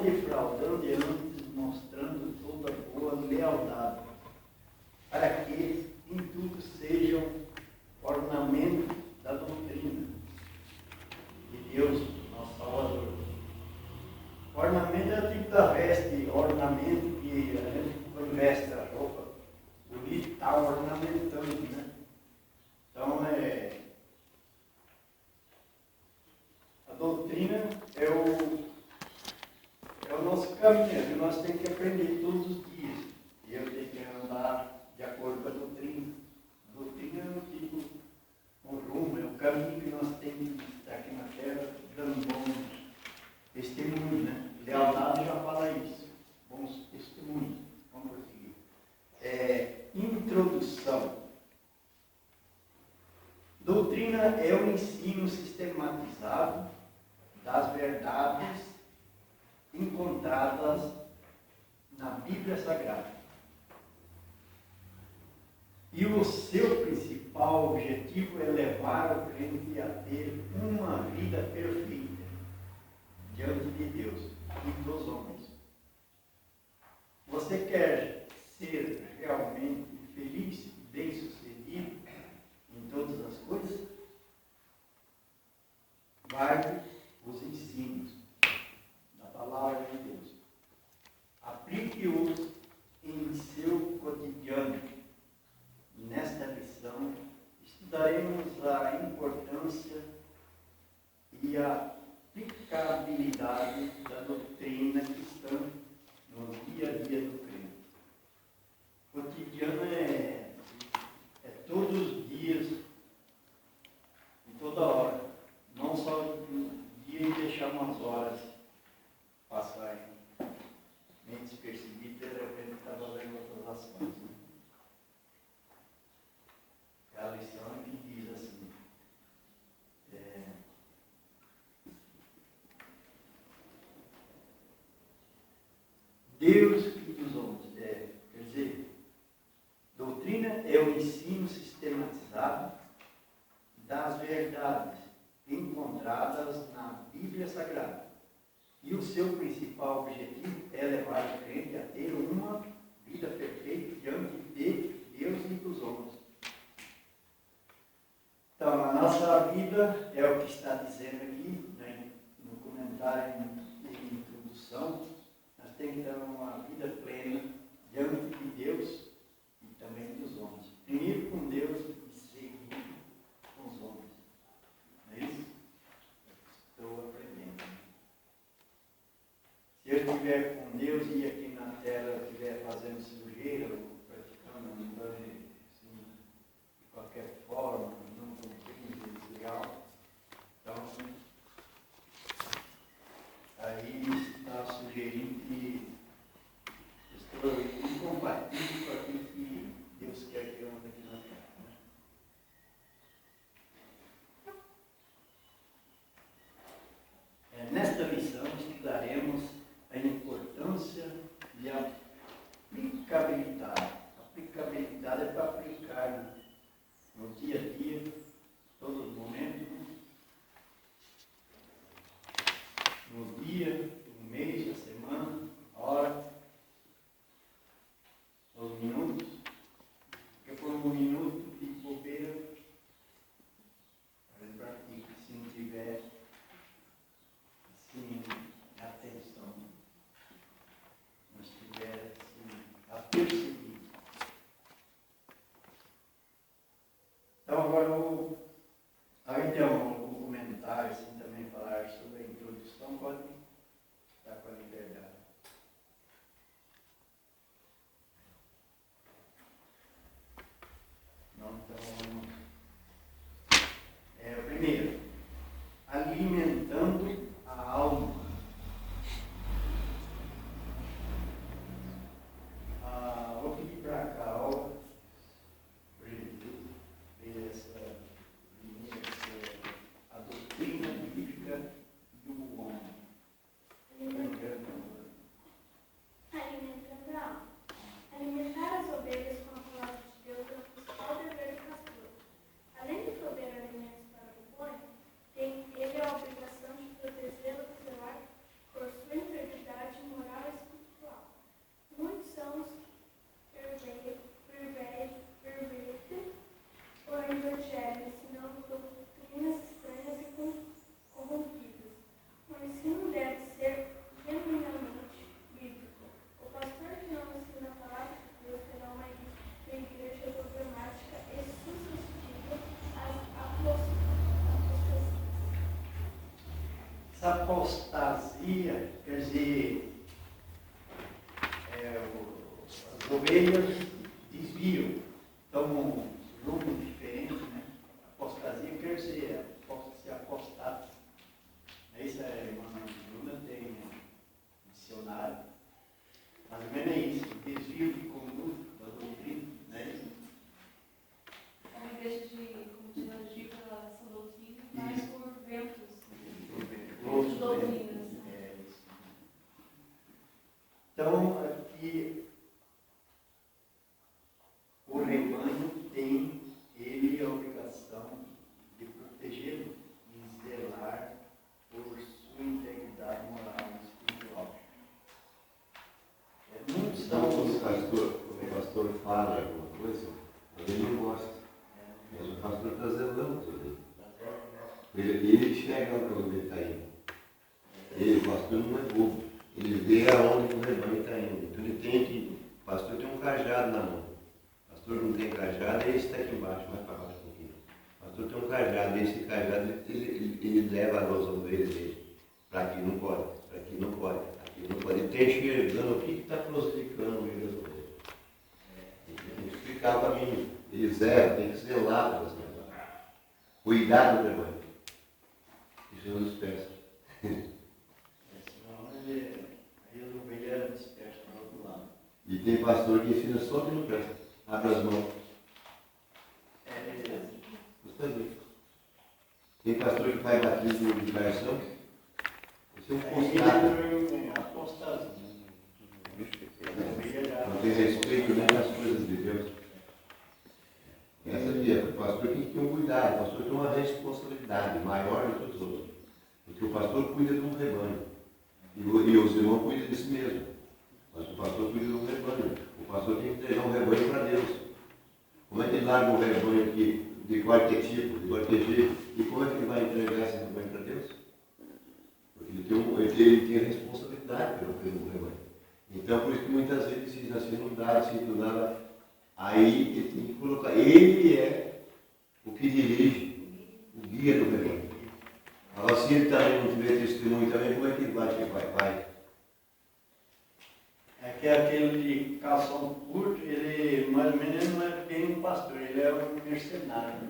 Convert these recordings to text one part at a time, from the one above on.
defraudando e antes mostrando toda boa lealdade, para que em tudo sejam ornamento da doutrina de Deus, nosso Salvador. Ornamento é o tipo da veste, ornamento que a gente quando veste a roupa, bonito, está ornamentando, né? Então, a doutrina é o nosso caminho, que nós temos que aprender todos os dias. E eu tenho que andar de acordo com a doutrina. A doutrina é o rumo, é o caminho que nós temos que estar aqui na terra, dando bons testemunhos, né? Lealdade já fala isso, bons testemunhos. Vamos prosseguir. Introdução. Doutrina é o ensino sistematizado das verdades encontradas na Bíblia Sagrada. E o seu principal objetivo é levar o crente a ter uma vida perfeita diante de Deus e dos homens. Você quer ser realmente feliz, bem-sucedido em todas as coisas? Guarde os ensinos da palavra de Deus. Aplique-os em seu cotidiano. E nesta lição estudaremos a importância e a aplicabilidade da doutrina cristã no dia a dia do crente. Cotidiano é todos os dias, em toda hora, não só um dia e deixar umas horas passarem meio despercebido, de repente está fazendo outras ações. Né? É a lição que diz assim, Deus e dos homens. Quer dizer, doutrina é o ensino sistematizado das verdades encontradas na Bíblia Sagrada. E o seu principal objetivo é levar o crente a ter uma vida perfeita diante de Deus e dos homens. Então, a nossa vida é o que está dizendo aqui, né, no comentário de introdução. Nós temos que ter uma vida plena diante de Deus e também dos homens. Primeiro com Deus e segundo com os homens. Não é isso? Estou aprendendo. Se eu estiver com Deus e aqui na terra estiver fazendo sujeira ou praticando assim, de qualquer forma, não cumprindo esse ideal, então aí está sugerindo que estou incompatível com aquilo que Deus quer que eu ande aqui na terra. Né? Nesta lição estudaremos a importância e a aplicabilidade apostasia, quer dizer, as ovelhas desviam, tomam rumo diferente, né? Apostasia quer dizer se apostar. Isso é, irmã Bruna tem dicionário. Mais ou menos é isso, desvio de conduta da doutrina, não é isso? É uma igreja de agir pela sã doutrina, mas por ventos de doutrinas. É isso. Então, aqui, o rebanho tem, ele, a obrigação de protegê-lo e zelar por sua integridade moral e espiritual. Muitos são Quando o pastor fala alguma coisa, ele não gosta. Mas o pastor está zelando tudo. Ele enxerga onde ele está indo. O pastor não é bobo. Ele vê aonde o rebanho está indo. Então ele tem que. O pastor tem um cajado na mão. O pastor não tem cajado, esse está aqui embaixo, mais para baixo um pouquinho. O pastor tem um cajado, esse cajado ele leva as ovelhas dele. Para aqui não pode, para aqui não pode, aqui não pode. Ele está enxergando o que está prejudicando o meio das ovelhas. Ele tem que explicar o caminho. Ele zela, tem que zelar pelas ovelhas. Cuidar do rebanho. Que Jesus peça. senão aí as ovelhas dispersam para o outro lado. E tem pastor que ensina só que não presta. Abre as mãos. Custa muito. Tem pastor que faz batismo de coração. Você é um constado. Não tem respeito nem nas coisas de Deus. Essa aqui é o pastor que tem que ter um cuidado. O pastor tem uma responsabilidade maior do que os outros. Porque o pastor cuida de um rebanho. E os irmãos cuidam de si mesmo. Mas o pastor cuida de um rebanho. O pastor tem que entregar um rebanho para Deus. Como é que ele larga um rebanho aqui de qualquer tipo, de qualquer jeito? E como é que ele vai entregar esse rebanho para Deus? Porque ele tem responsabilidade pelo rebanho. Então, por isso que muitas vezes diz assim, não dá, assim, do nada. Aí ele tem que colocar, ele é o que dirige, o guia do rebanho. Agora, se ele também não tiver testemunho também, como é que ele vai? É que aquele de calção curto, ele mais ou menos não é bem um pastor, ele é um mercenário.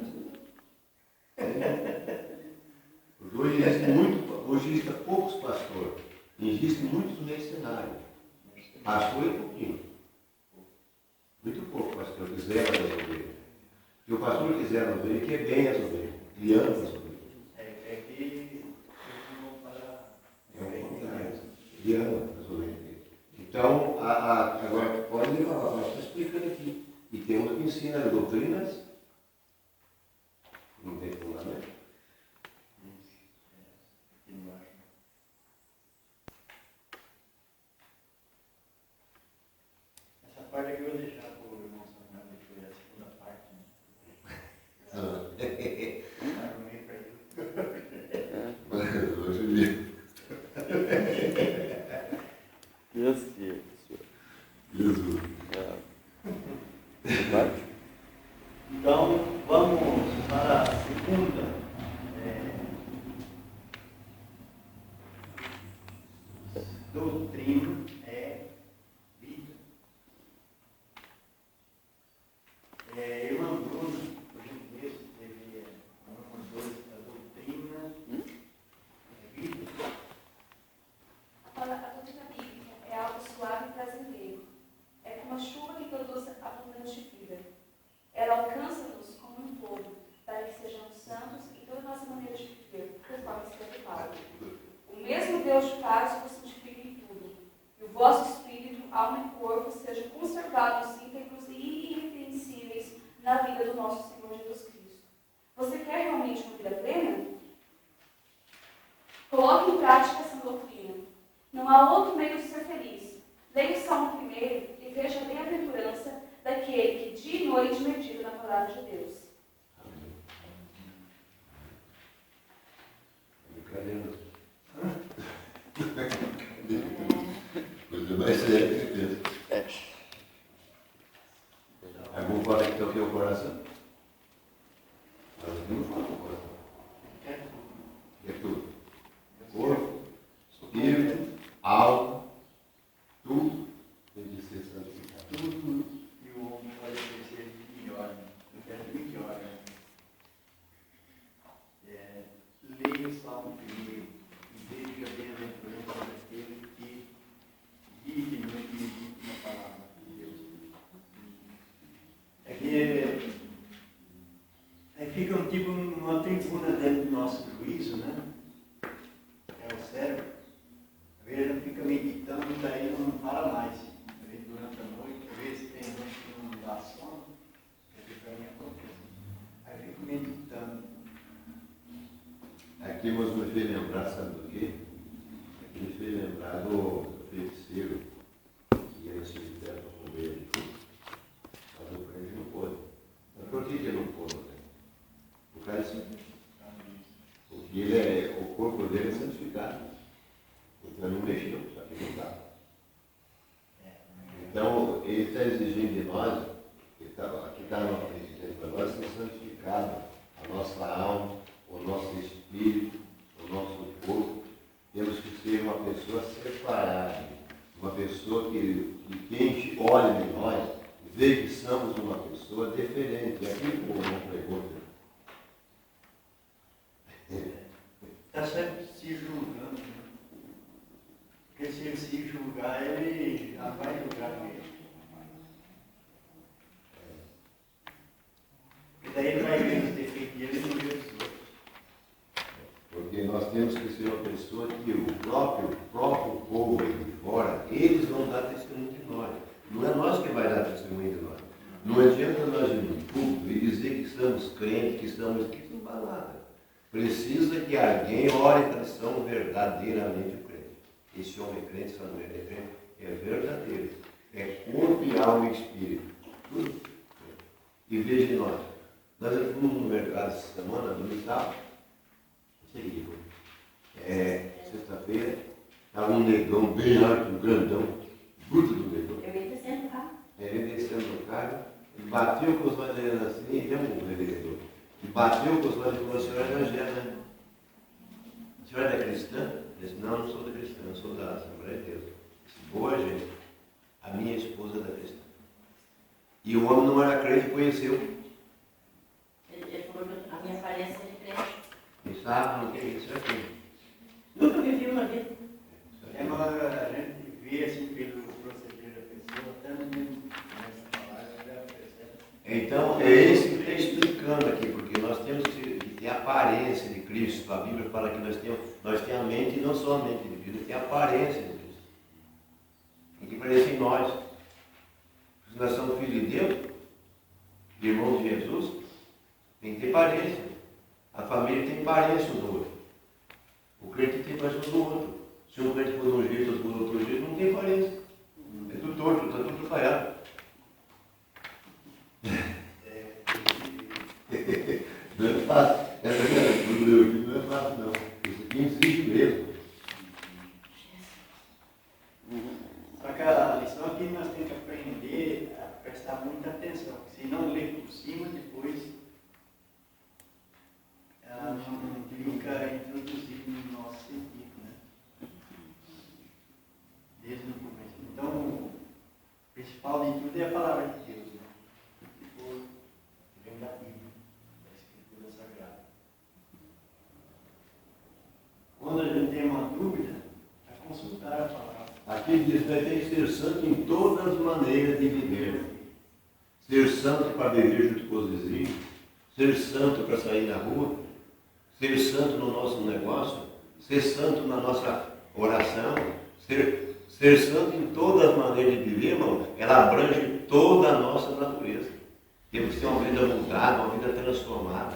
Hoje existem poucos pastores, existem muitos mercenários. Pastor é pouquinho. Muito pouco pastor que zela as ovelhas. E o pastor que zela as ovelhas quer bem as ovelhas, ele ama as ovelhas. É que Ele ama as ovelhas dele. Então, agora pode levar, nós estamos explicando aqui. E tem uns que ensinam doutrinas, não tem fundamento. essa parte aqui eu vou deixar para o irmão Samuel, que foi a segunda parte. Arrumei para ele. Hoje Jesus. Então, vamos para a segunda. Doutrina é vida. Irmã Bruna, por gentileza, teve algumas coisas da doutrina é vida. A doutrina bíblica é algo suave e prazenteiro. É como a chuva que produz abundante vida. Ela alcança-nos como um todo, para que sejamos santos em toda a nossa maneira de viver, conforme escrito Paulo. O mesmo Deus de paz vos santifique em tudo, e o vosso espírito, alma e corpo sejam conservados íntegros e irrepreensíveis na vida do nosso Senhor Jesus Cristo. Você quer realmente uma vida plena? Coloque em prática essa doutrina. Não há outro meio de ser feliz. Leia o Salmo 1 e veja a bem-aventurança daquele que dia e noite medita na palavra de Deus. Coisa mais séria que pensa. Algum fala que toquei o coração? Não fala o coração. É tudo. Corpo, Aquilo me fez lembrar, sabe do quê? Aquilo me fez lembrar do feiticeiro que ia no cemitério para comer ele. Mas o crente não pôde. Mas por que ele não pôde? O cara é simples. Porque o corpo dele é santificado. Então ele não mexeu, só que não está. Então ele está exigindo de nós, aqui está no presidente, para nós ser santificado, a nossa alma, o nosso espírito, o nosso corpo. Temos que ser uma pessoa separada, uma pessoa que quem olha em nós vê que somos uma pessoa diferente. É aquilo que o irmão pregou. Está sempre se julgando. Porque se ele se julgar, ele já vai julgar mesmo. E daí ele vai ver os defeitos dele e não vê os outros. Porque nós temos que ser uma pessoa que o próprio povo aí de fora, eles vão dar testemunho de nós. Não é nós que vai dar testemunho de nós. Não adianta nós ir no público e dizer que estamos crentes, que estamos aqui, não vai nada. Precisa que alguém ore para são verdadeiramente crente. Esse homem crente, essa mulher crente, é verdadeiro. É corpo e alma e espírito. Tudo. E veja nós. Nós fomos no mercado essa semana, no sábado. Sexta-feira, estava um negão bem alto, um grandão, bruto do negão. Eu ia descendo do carro. Ele descendo do carro, ele bateu com os olhos dele assim, e deu um vendedor. E bateu com os olhos e falou: a senhora é evangélica, né? A senhora é cristã? Ele disse: não, não sou da cristã, eu sou da Assembleia de Deus. Disse: boa gente, a minha esposa é da cristã. E o homem não era crente, conheceu. Ele falou que a minha aparência é de crente. Ele sabe, não tem isso aqui. Nunca me viu na vida. Mas a gente vê assim pelo proceder da pessoa, até mesmo nessa palavra já percebe. Então, é esse que está explicando aqui, porque nós temos que ter a aparência de Cristo. A Bíblia fala que nós temos a mente, e não só a mente de Cristo, tem a aparência de Cristo. Tem que parecer em nós. Se nós somos filhos de Deus, irmãos de Jesus, tem que ter parência. A família tem parência um do outro. O crente tem parência um do outro. Se um crente for de um jeito, outro for de outro jeito, não tem parência. É tudo torto, está tudo falhado. Não é fácil. Essa criatura do meu filho não é fácil, não. Isso aqui existe mesmo. Só que a lição aqui nós temos que aprender a prestar muita atenção, porque se não ler por cima, depois ela não fica introduzida no nosso sentido, né? Desde o começo. Então, o principal de tudo é a palavra de Deus, né? Que for vem da Bíblia, da Escritura Sagrada. Quando a gente tem uma dúvida, é consultar a palavra. Aqui diz que tem que ser santo em todas as maneiras de viver. Ser santo para beber junto com os vizinhos, ser santo para sair na rua, ser santo no nosso negócio, ser santo na nossa oração, ser santo em todas as maneiras de viver, irmão, ela abrange toda a nossa natureza. Temos que ter uma vida mudada, uma vida transformada.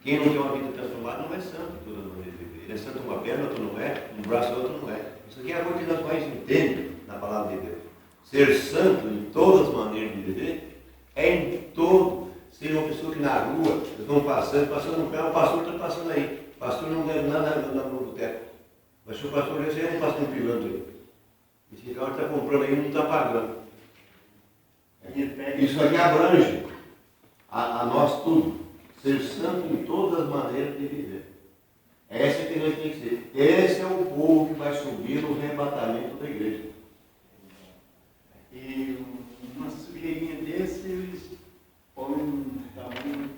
Quem não tem uma vida transformada não é santo em todas as maneiras de viver. Ele é santo uma perna, outro não é, um braço, outro não é. Isso aqui é a coisa que nós mais entendemos na palavra de Deus. Ser santo em todas as maneiras de viver é em todo. Ser uma pessoa que na rua, eles vão passando no pé, o pastor está passando aí. O pastor não deve nada no boteco. Mas se o pastor já é um pastor pilando aí. Esse cara está comprando aí e não está pagando. Isso aqui abrange a nós tudo. Ser santo em todas as maneiras de viver. Essa que nós temos que ser. Esse é o povo que vai subir no arrebatamento da igreja. E uma sujeirinha desse, eles põem um tamanho.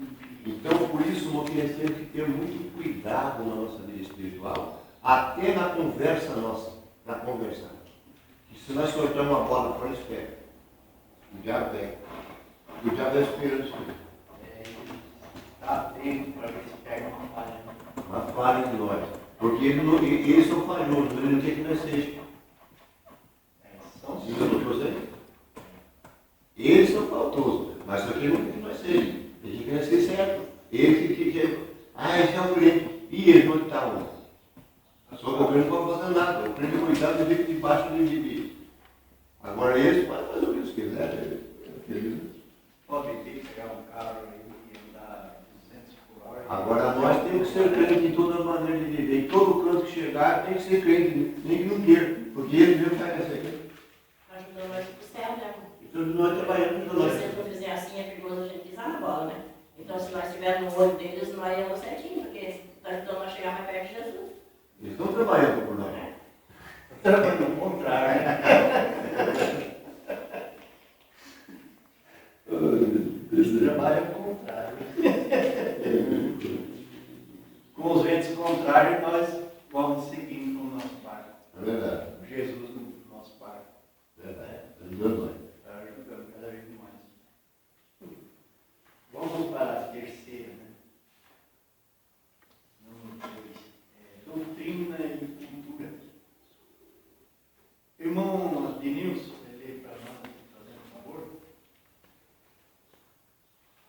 Então, por isso, nós temos que ter muito cuidado na nossa vida espiritual, até na conversa nossa, na conversa. Que se nós soltarmos uma bola fora, espera. O diabo vem. O diabo é esperando isso. Está atento para ver se pega uma falha. Uma falha de nós. Porque eles são falhosos, ele não quer que nós sejamos. Isso eu não estou dizendo? Eles são faltosos, mas só que ele não quer que nós sejamos. Ele quer que nós sejamos certo. Ele que quer. Ah, esse é um crente. E ele não está onde? governo não pode fazer nada. O crente cuidado vive debaixo de. Agora eles podem fazer o que eles quiserem. Pode ter, pegar um carro e andar 200 por hora. Agora nós temos que ser crente em toda maneira de viver. Em todo canto que chegar tem que ser crente, nem que não queira. Porque ele mesmo faz essa aqui. Ajudando nós pro céu, né? E todos nós trabalhando Se para nós. vocês não fizerem assim, é perigoso a gente pisar na bola, né? Então, se nós estivermos no olho deles, nós íamos certinho, porque está ajudando nós a chegar mais perto de Jesus. Eles estão trabalhando por nós. Né? Trabalhando ao contrário. Eles trabalham ao contrário. Com os ventos contrários, nós vamos seguindo com o nosso barco. É verdade. Jesus no nosso barco. Verdade. Ajudando nós. Está ajudando cada vez mais. Vamos para a terceira, né? Número 2. Doutrina e cultura. Irmão Denilson, você lê para nós, fazendo um favor?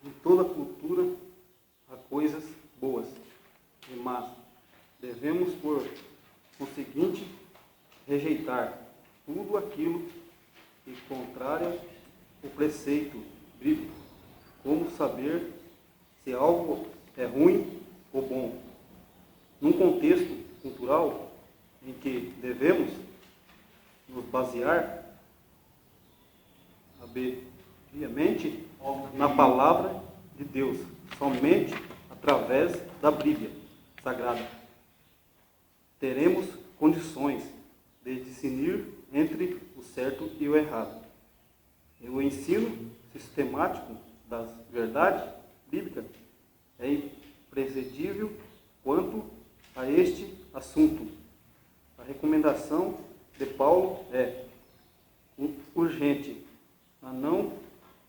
Em toda cultura há coisas boas e más. Devemos, por conseguinte, rejeitar tudo aquilo que é contrário ao preceito bíblico, como saber se algo é ruim ou bom. Num contexto cultural em que devemos nos basear obviamente na palavra de Deus, somente através da Bíblia Sagrada. Teremos condições de discernir entre o certo e o errado. E o ensino sistemático das verdades bíblicas é imprescindível quanto a este assunto. A recomendação de Paulo é urgente a não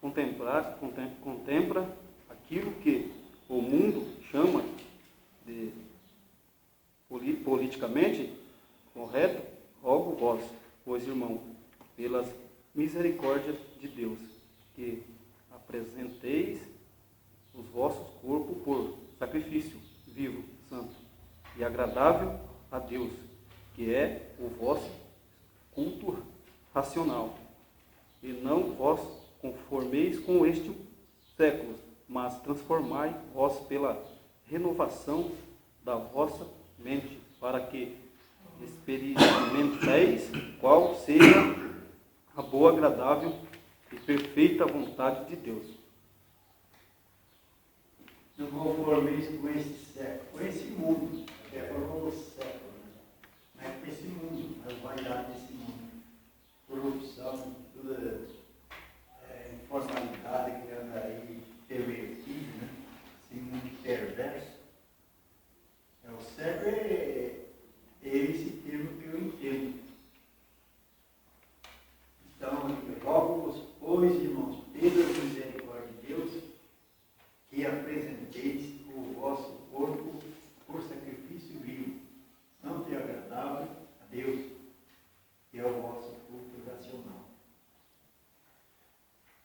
contempla aquilo que o mundo chama de politicamente correto. Rogo vós, pois irmão, pelas misericórdias de Deus, que apresenteis os vossos corpos por sacrifício vivo, santo e agradável a Deus, que é o vosso culto racional. E não vos conformeis com este século, mas transformai vós pela renovação da vossa mente, para que experimenteis qual seja a boa, agradável e perfeita vontade de Deus. Não conformeis com esse século, com esse mundo, até falou o século, né? Não é com esse mundo, as vaidades desse mundo. Corrupção, toda informalidade que anda aí pervertido, né? Esse mundo perverso. O século é esse termo que eu entendo. Então, eu rogo-vos, pois, irmãos, pela misericórdia de Deus, que apresenteis o vosso corpo por sacrifício vivo, santo e agradável a Deus, que é o vosso culto racional.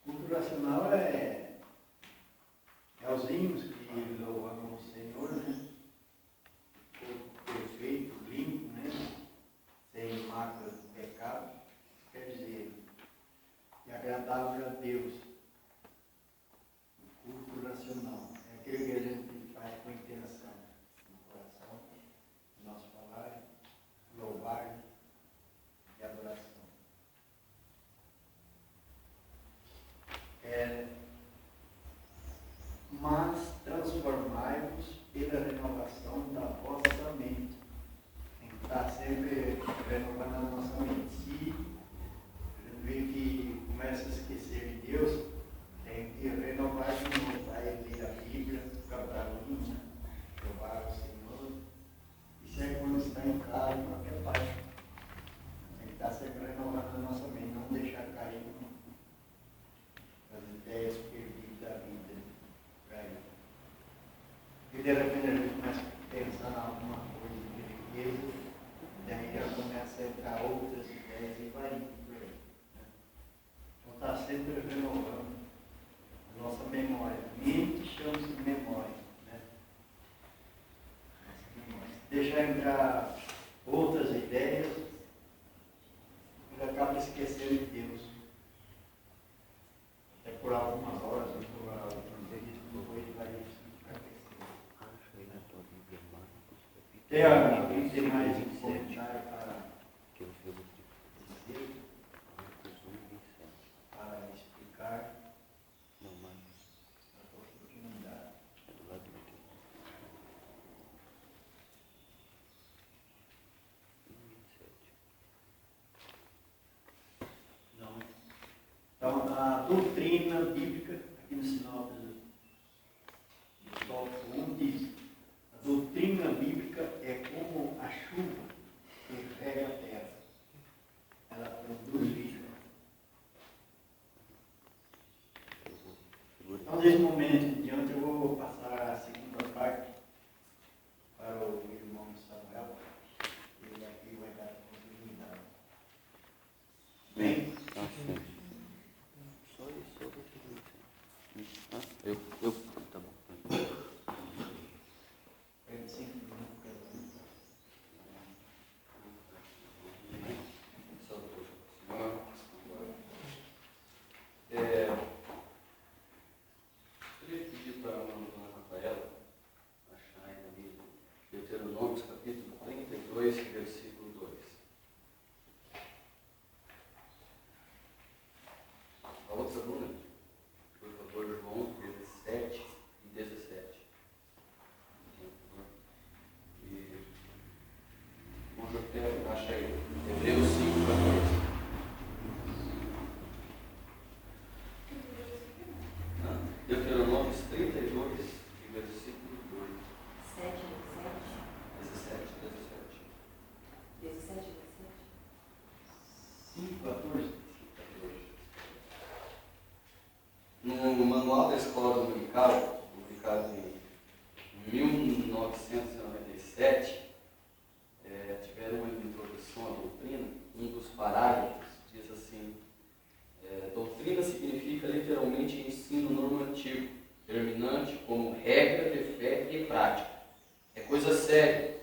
Culto racional é os hinos que louvamos o Senhor, né? Perfeito, limpo, né? Sem mácula do pecado, quer dizer, e agradável a Deus. O culto racional é aquele que a gente faz com intenção no coração, no nosso falar, louvar e adoração. Mas transformai-vos pela renovação da vossa mente. Tem que estar sempre renovando a nossa mente. Se a gente vê que começa a esquecer de Deus, esquecer de Deus. Até por algumas horas, ou por algum tempo, ele vai enfraquecer. Tem alguém tem mais um comentário para explicar a oportunidade? Não. Então, a doutrina bíblica, aqui no sinal do tópico 1 diz: a doutrina bíblica é como a chuva que rega a terra. Ela produz vida. Então, nesse momento em diante, eu vou passar a segunda parte para o irmão Samuel. Ele aqui vai dar continuidade. Bem? Tá bom. 45 minutos cada um. Eu queria pedir para a dona Rafaela achar aí no livro Deuteronômio, capítulo 32, versículo 2. A outra aluna, por favor, João 17 e 17. E onde eu quero, acha aí, Hebreus 5, 14. Deuteronômio 32, versículo 2. 7, 17, 17. 17, 17. 5, 14. No manual da escola dominical, publicado em 1997, tiveram uma introdução à doutrina. Um dos parágrafos diz assim: doutrina significa literalmente ensino normativo, terminante como regra de fé e prática. É coisa séria,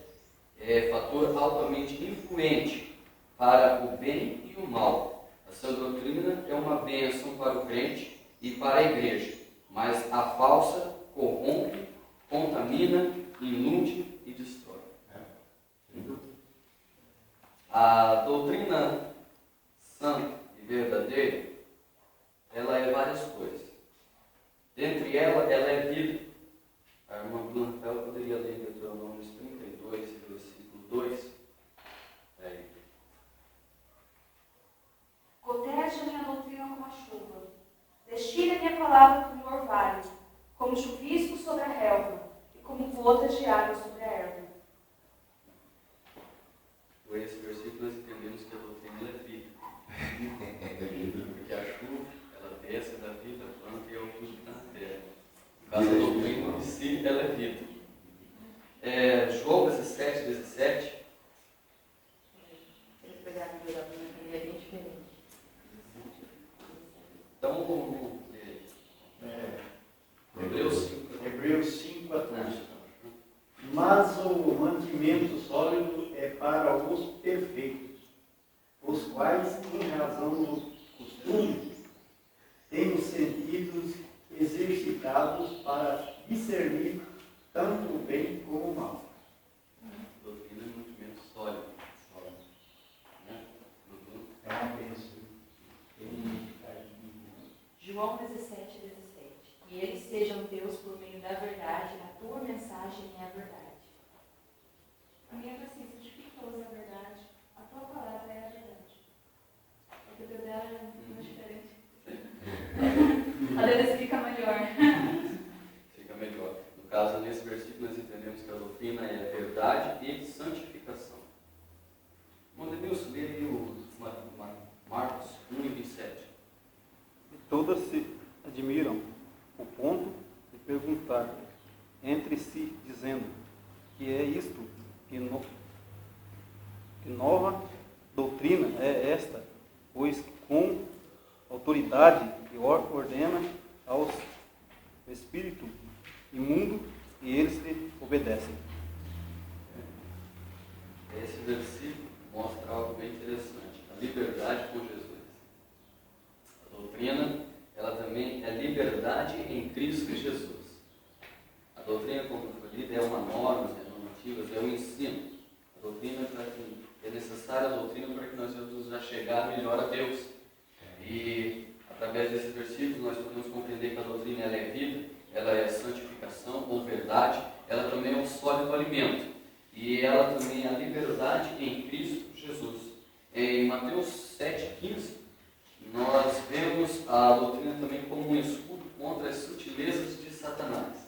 é fator altamente influente para o bem e o mal. A sã doutrina é uma bênção para o crente e para a igreja, mas a falsa corrompe, contamina, ilude e destrói. A doutrina sã e verdadeira, ela é várias coisas. Dentre elas, ela é vida. A irmã Bruna Rafael poderia ler Deuteronômio 32, versículo 2. Gotege a minha doutrina como a chuva. Destilha a minha palavra como orvalho, como chuvisco sobre a relva, e como gotas de água sobre a erva. Por esse versículo nós entendemos que a doutrina ela é vida. Porque a chuva, ela desce da vida, a planta e é o que está na terra. No caso, a doutrina em si, ela é vida. João 17, 17. Eles pegaram o da Bruna, que é bem diferente. Então, vamos ler. Hebreus 5, 14. Mas o mantimento sólido é para os perfeitos, os quais, em razão do costume, têm os sentidos exercitados para discernir tanto o bem como o mal. A doutrina é um mantimento sólido. Né? É uma bênção. João 17, 17. Que eles sejam Deus por meio da verdade, a tua mensagem é a verdade. A minha é assim, santifica-os na verdade, a tua palavra é a verdade. Porque o dela é muito diferente. A deles fica melhor. Fica melhor. No caso, nesse versículo, nós entendemos que a doutrina é verdade e santificação. Mondenilson, lê aí o Marcos 1 e 27. E todas se admiram o ponto de perguntar entre si, dizendo: que é isto? Que nova doutrina é esta? Pois com autoridade que ordena aos espírito imundo e eles lhe obedecem. Esse versículo mostra algo bem interessante. A liberdade com Jesus. E através desses versículos nós podemos compreender que a doutrina ela é vida, ela é santificação ou verdade, ela também é um sólido alimento. E ela também é a liberdade em Cristo Jesus. Em Mateus 7,15, nós vemos a doutrina também como um escudo contra as sutilezas de Satanás.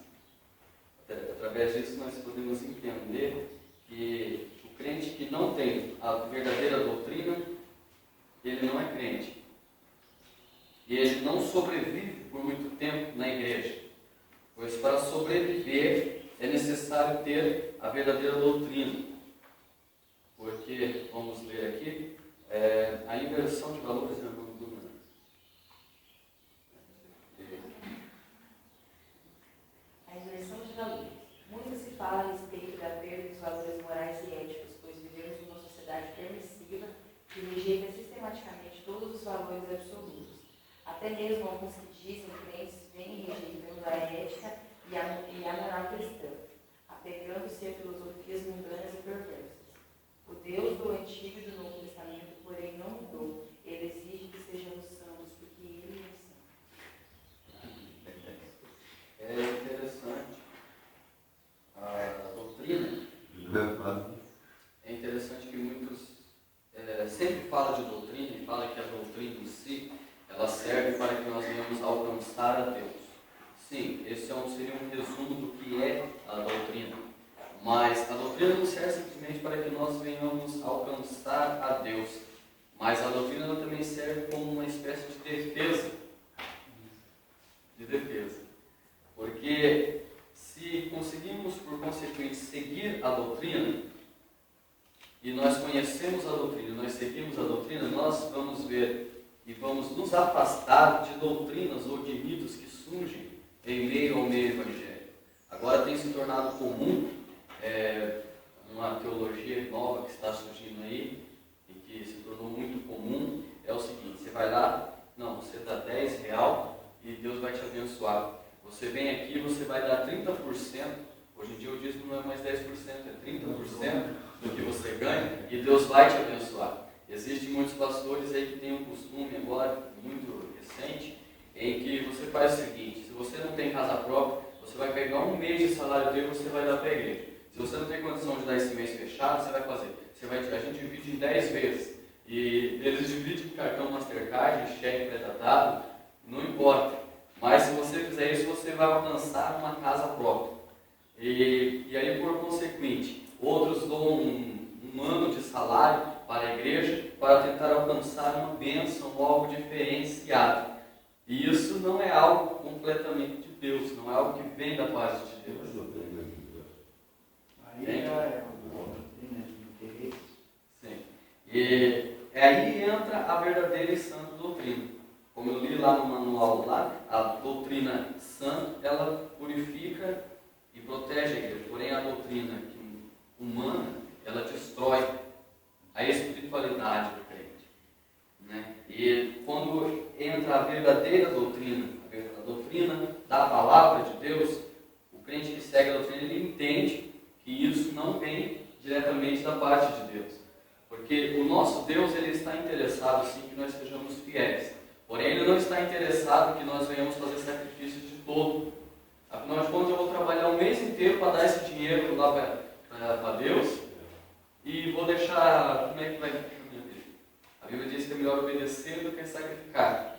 Através disso nós podemos entender que o crente que não tem a verdadeira doutrina, ele não é crente. E ele não sobrevive por muito tempo na igreja. Pois para sobreviver é necessário ter a verdadeira doutrina. Porque, vamos ler aqui, a inversão de valores é uma A inversão de valores. Muito se fala a respeito da perda dos valores morais e éticos, pois vivemos numa sociedade permissiva que rejeita sistematicamente todos os valores absolutos. Até mesmo alguns que dizem crentes vêm rejeitando a ética e a moral cristã, apegando-se a filosofias mundanas e perversas. O Deus do Antigo e do Novo Testamento, porém, não mudou. Ele exige que sejamos santos, porque Ele é santo. É interessante a doutrina. É interessante que muitos sempre falam de doutrina e falam que a doutrina em si ela serve para que nós venhamos alcançar a Deus. Sim, esse seria um resumo do que é a doutrina. Mas a doutrina não serve simplesmente para que nós venhamos alcançar a Deus. Mas a doutrina ela também serve como uma espécie de defesa. Porque se conseguimos, por consequente, seguir a doutrina, e nós conhecemos a doutrina, nós seguimos a doutrina, nós vamos ver e vamos nos afastar de doutrinas ou de mitos que surgem em meio ao meio evangélico. Agora tem se tornado comum uma teologia nova que está surgindo aí, e que se tornou muito comum, é o seguinte: você vai lá, você dá R$10 e Deus vai te abençoar. Você vem aqui e você vai dar 30%, hoje em dia o dízimo não é mais 10%, é 30% do que você ganha, e Deus vai te abençoar. Existem muitos pastores aí que têm um costume agora, muito recente, em que você faz o seguinte: se você não tem casa própria, você vai pegar um mês de salário dele e você vai dar para a igreja. Se você não tem condição de dar esse mês fechado, você vai fazer. A gente divide em 10 vezes. E eles dividem em cartão Mastercard, cheque pré-datado, não importa. Mas se você fizer isso, você vai alcançar uma casa própria. E aí, por consequente, outros dão um ano de salário para a igreja para tentar alcançar uma bênção ou algo diferenciado. E isso não é algo completamente de Deus, não é algo que vem da parte de Deus. Aí já é uma doutrina de interesse. Sim. E aí entra a verdadeira e santa doutrina. Como eu li lá no manual, a doutrina sã, ela purifica e protege a igreja. Porém, a doutrina humana, ela destrói a espiritualidade do crente. Né? E quando entra a verdadeira doutrina, a doutrina da palavra de Deus, o crente que segue a doutrina, ele entende que isso não vem diretamente da parte de Deus. Porque o nosso Deus, ele está interessado sim que nós sejamos fiéis. Porém, ele não está interessado que nós venhamos fazer sacrifício de todo. Afinal de contas, eu vou trabalhar um mês inteiro para dar esse dinheiro lá para Deus e vou deixar... Como é que vai ficar a minha vida? A Bíblia diz que é melhor obedecer do que sacrificar.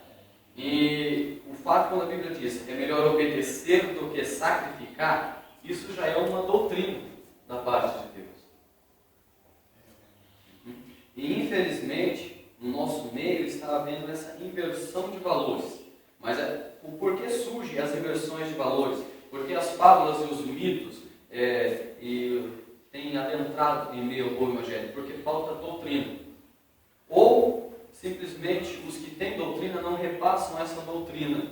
E o fato, quando a Bíblia diz que é melhor obedecer do que sacrificar, isso já é uma doutrina da parte de Deus. E infelizmente, no nosso meio está havendo essa inversão de valores. Mas o porquê surgem as inversões de valores? Porque as fábulas e os mitos têm adentrado em meio ao povo evangélico? Porque falta doutrina. Ou simplesmente os que têm doutrina não repassam essa doutrina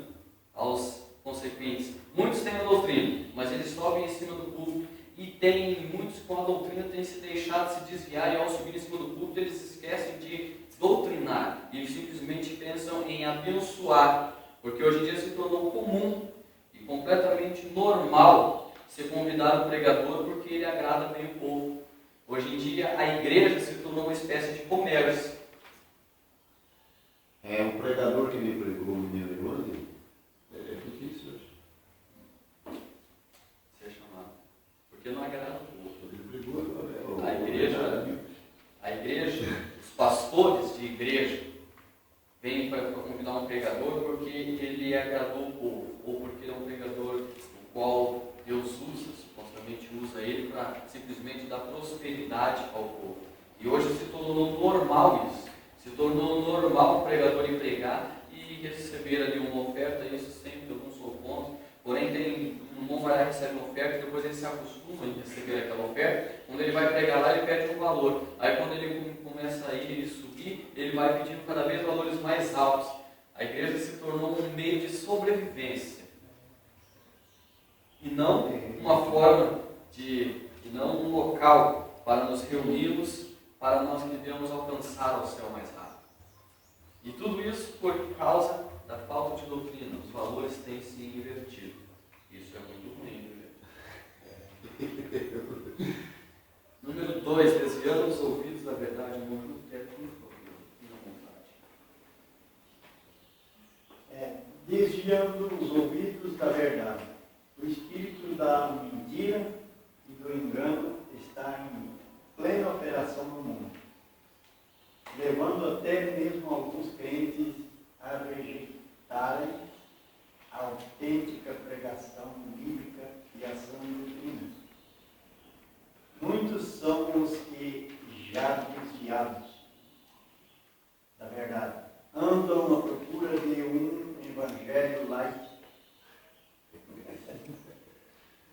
aos consequentes. Muitos têm a doutrina, mas eles sobem em cima do púlpito. E muitos com a doutrina têm se deixado se desviar, e ao subir em cima do púlpito eles esquecem de doutrinar e simplesmente pensam em abençoar, porque hoje em dia se tornou comum e completamente normal ser convidado um pregador porque ele agrada bem o povo. Hoje em dia a igreja se tornou uma espécie de comércio. É um pregador que me pregou o menino Irmãos, é difícil hoje. Ser chamado. Porque não agrada o povo. Ele pregou A igreja, os pastores de igreja, vêm para convidar um pregador porque ele agradou o povo, ou porque é um pregador o qual Deus usa, supostamente usa ele para simplesmente dar prosperidade ao povo. E hoje se tornou normal isso. Se tornou normal o pregador ir pregar e receber ali uma oferta, isso sempre eu não sou contra. Porém, tem um bom vai lá receber uma oferta, depois ele se acostuma em receber aquela oferta. Quando ele vai pregar lá, ele pede um valor. Aí quando ele começa a ir e subir, ele vai pedindo cada vez valores mais altos. A igreja se tornou um meio de sobrevivência. E não uma forma e não um local para nos reunirmos, para nós que devemos alcançar o céu mais rápido. E tudo isso por causa da falta de doutrina. Os valores têm se invertido. Isso é muito ruim, viu? Número 2, desviando os ouvidos da verdade. Número 3, por favor, fique à vontade. Desviando os ouvidos da verdade. O espírito da mentira e do engano está em plena operação no mundo, levando até mesmo alguns crentes a rejeitarem a autêntica pregação bíblica e a sã doutrina. Muitos são os que, já desviados da verdade, andam à procura de um evangelho light.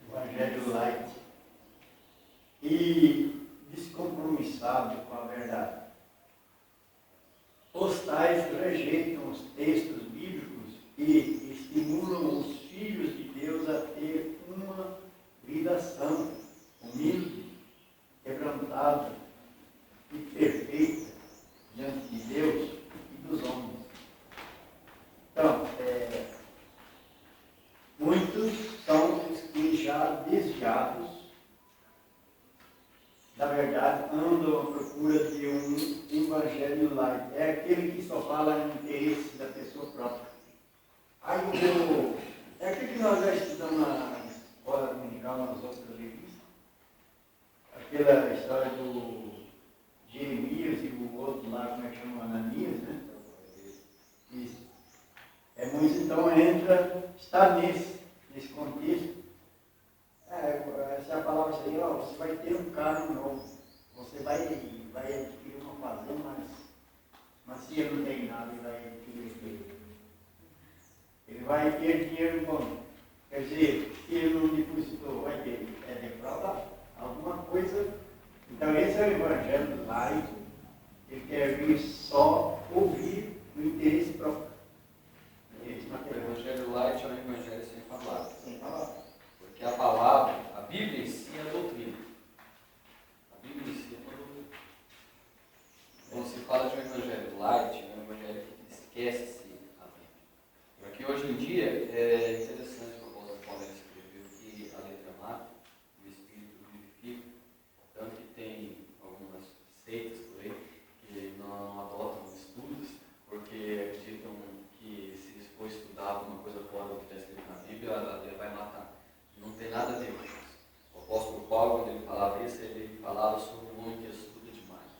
Evangelho light. E descompromissado com a verdade. Os tais rejeitam os textos bíblicos e estimulam os filhos de Deus a ter uma vida santa, humilde, quebrantada e perfeita diante de Deus e dos homens. Então, muitos são os que já desviados da verdade andam à procura de um evangelho light. É aquele que só fala em interesse da pessoa própria. Aí é aquilo que nós já estudamos na escola dominical, nas outras revistas. Aquela história do Jeremias e o outro lá, como é que chama? Ananias, né? Isso. Muitos então está nesse contexto. Essa é a palavra aí, você vai ter um carro novo, você vai adquirir uma fazenda, mas se ele não tem nada, ele vai adquirir aquilo. Ele vai ter dinheiro bom. Quer dizer, se ele não depositou, vai ter defraudar alguma coisa. Então esse é o evangelho light. Ele quer vir só ouvir o interesse próprio. O evangelho light é um evangelho sem palavras. Sem palavras. Porque a palavra, a Bíblia em si é a doutrina. A Bíblia em si é uma doutrina. Quando se fala de um evangelho light, é um evangelho que esquece-se a Bíblia. Porque hoje em dia é interessante o que o apóstolo Paulo escreveu que a letra mata e o espírito vivifica. Tanto que tem algumas seitas por aí que não adotam estudos porque acreditam que se for estudar alguma coisa fora do que está escrito na Bíblia, ela vai matar. Não tem nada a ver com isso. O apóstolo Paulo, quando ele falava isso, ele falava sobre um homem que estuda demais.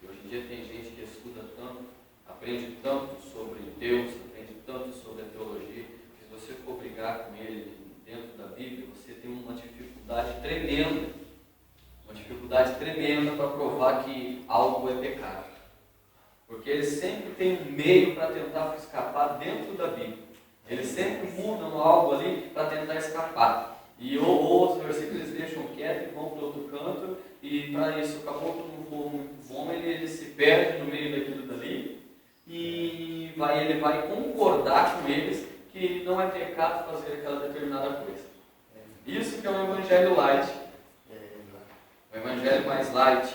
E hoje em dia tem gente que estuda tanto, aprende tanto sobre Deus, aprende tanto sobre a teologia, que se você for brigar com ele dentro da Bíblia, você tem uma dificuldade tremenda. Uma dificuldade tremenda para provar que algo é pecado. Porque ele sempre tem um meio para tentar escapar dentro da Bíblia. Eles sempre mudam algo ali para tentar escapar. E outros versículos eles deixam quieto e vão para outro canto. E para isso, acabou que não for muito bom, ele se perde no meio daquilo dali. E ele vai concordar com eles que não é pecado fazer aquela determinada coisa. Isso que é um evangelho light. O evangelho mais light.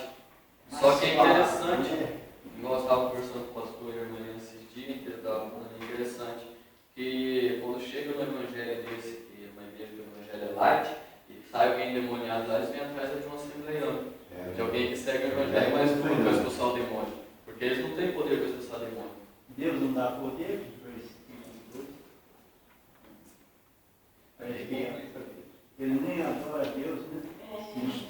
Só que é interessante. Nós estávamos conversando com o pastor e a irmã esses dias, que ele estava falando interessante, que quando chega no evangelho desse, que é uma igreja do evangelho é light, e sai alguém endemoniado lá, eles vêm atrás de um assembleiano, de alguém que segue o evangelho mais duro para expulsar o demônio, porque eles não têm poder para expulsar o demônio. Deus não dá poder, versículo 2. Ele nem adora a Deus, né? Sim.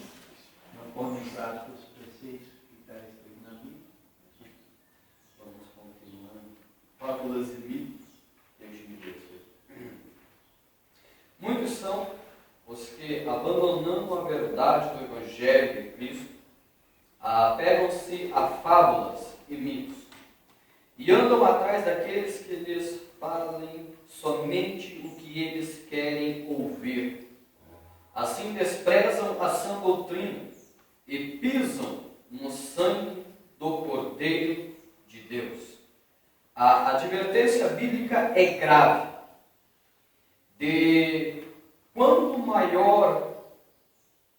Não põe em prática os preceitos que está escrito na Bíblia. Vamos continuando. Fábulas e mitos. Deixe de Deus. Muitos são os que, abandonando a verdade do Evangelho de Cristo, apegam-se a fábulas e mitos e andam atrás daqueles que lhes falem somente o que eles querem ouvir. Assim desprezam a sã doutrina e pisam no sangue do Cordeiro de Deus. A advertência bíblica é grave. De quanto maior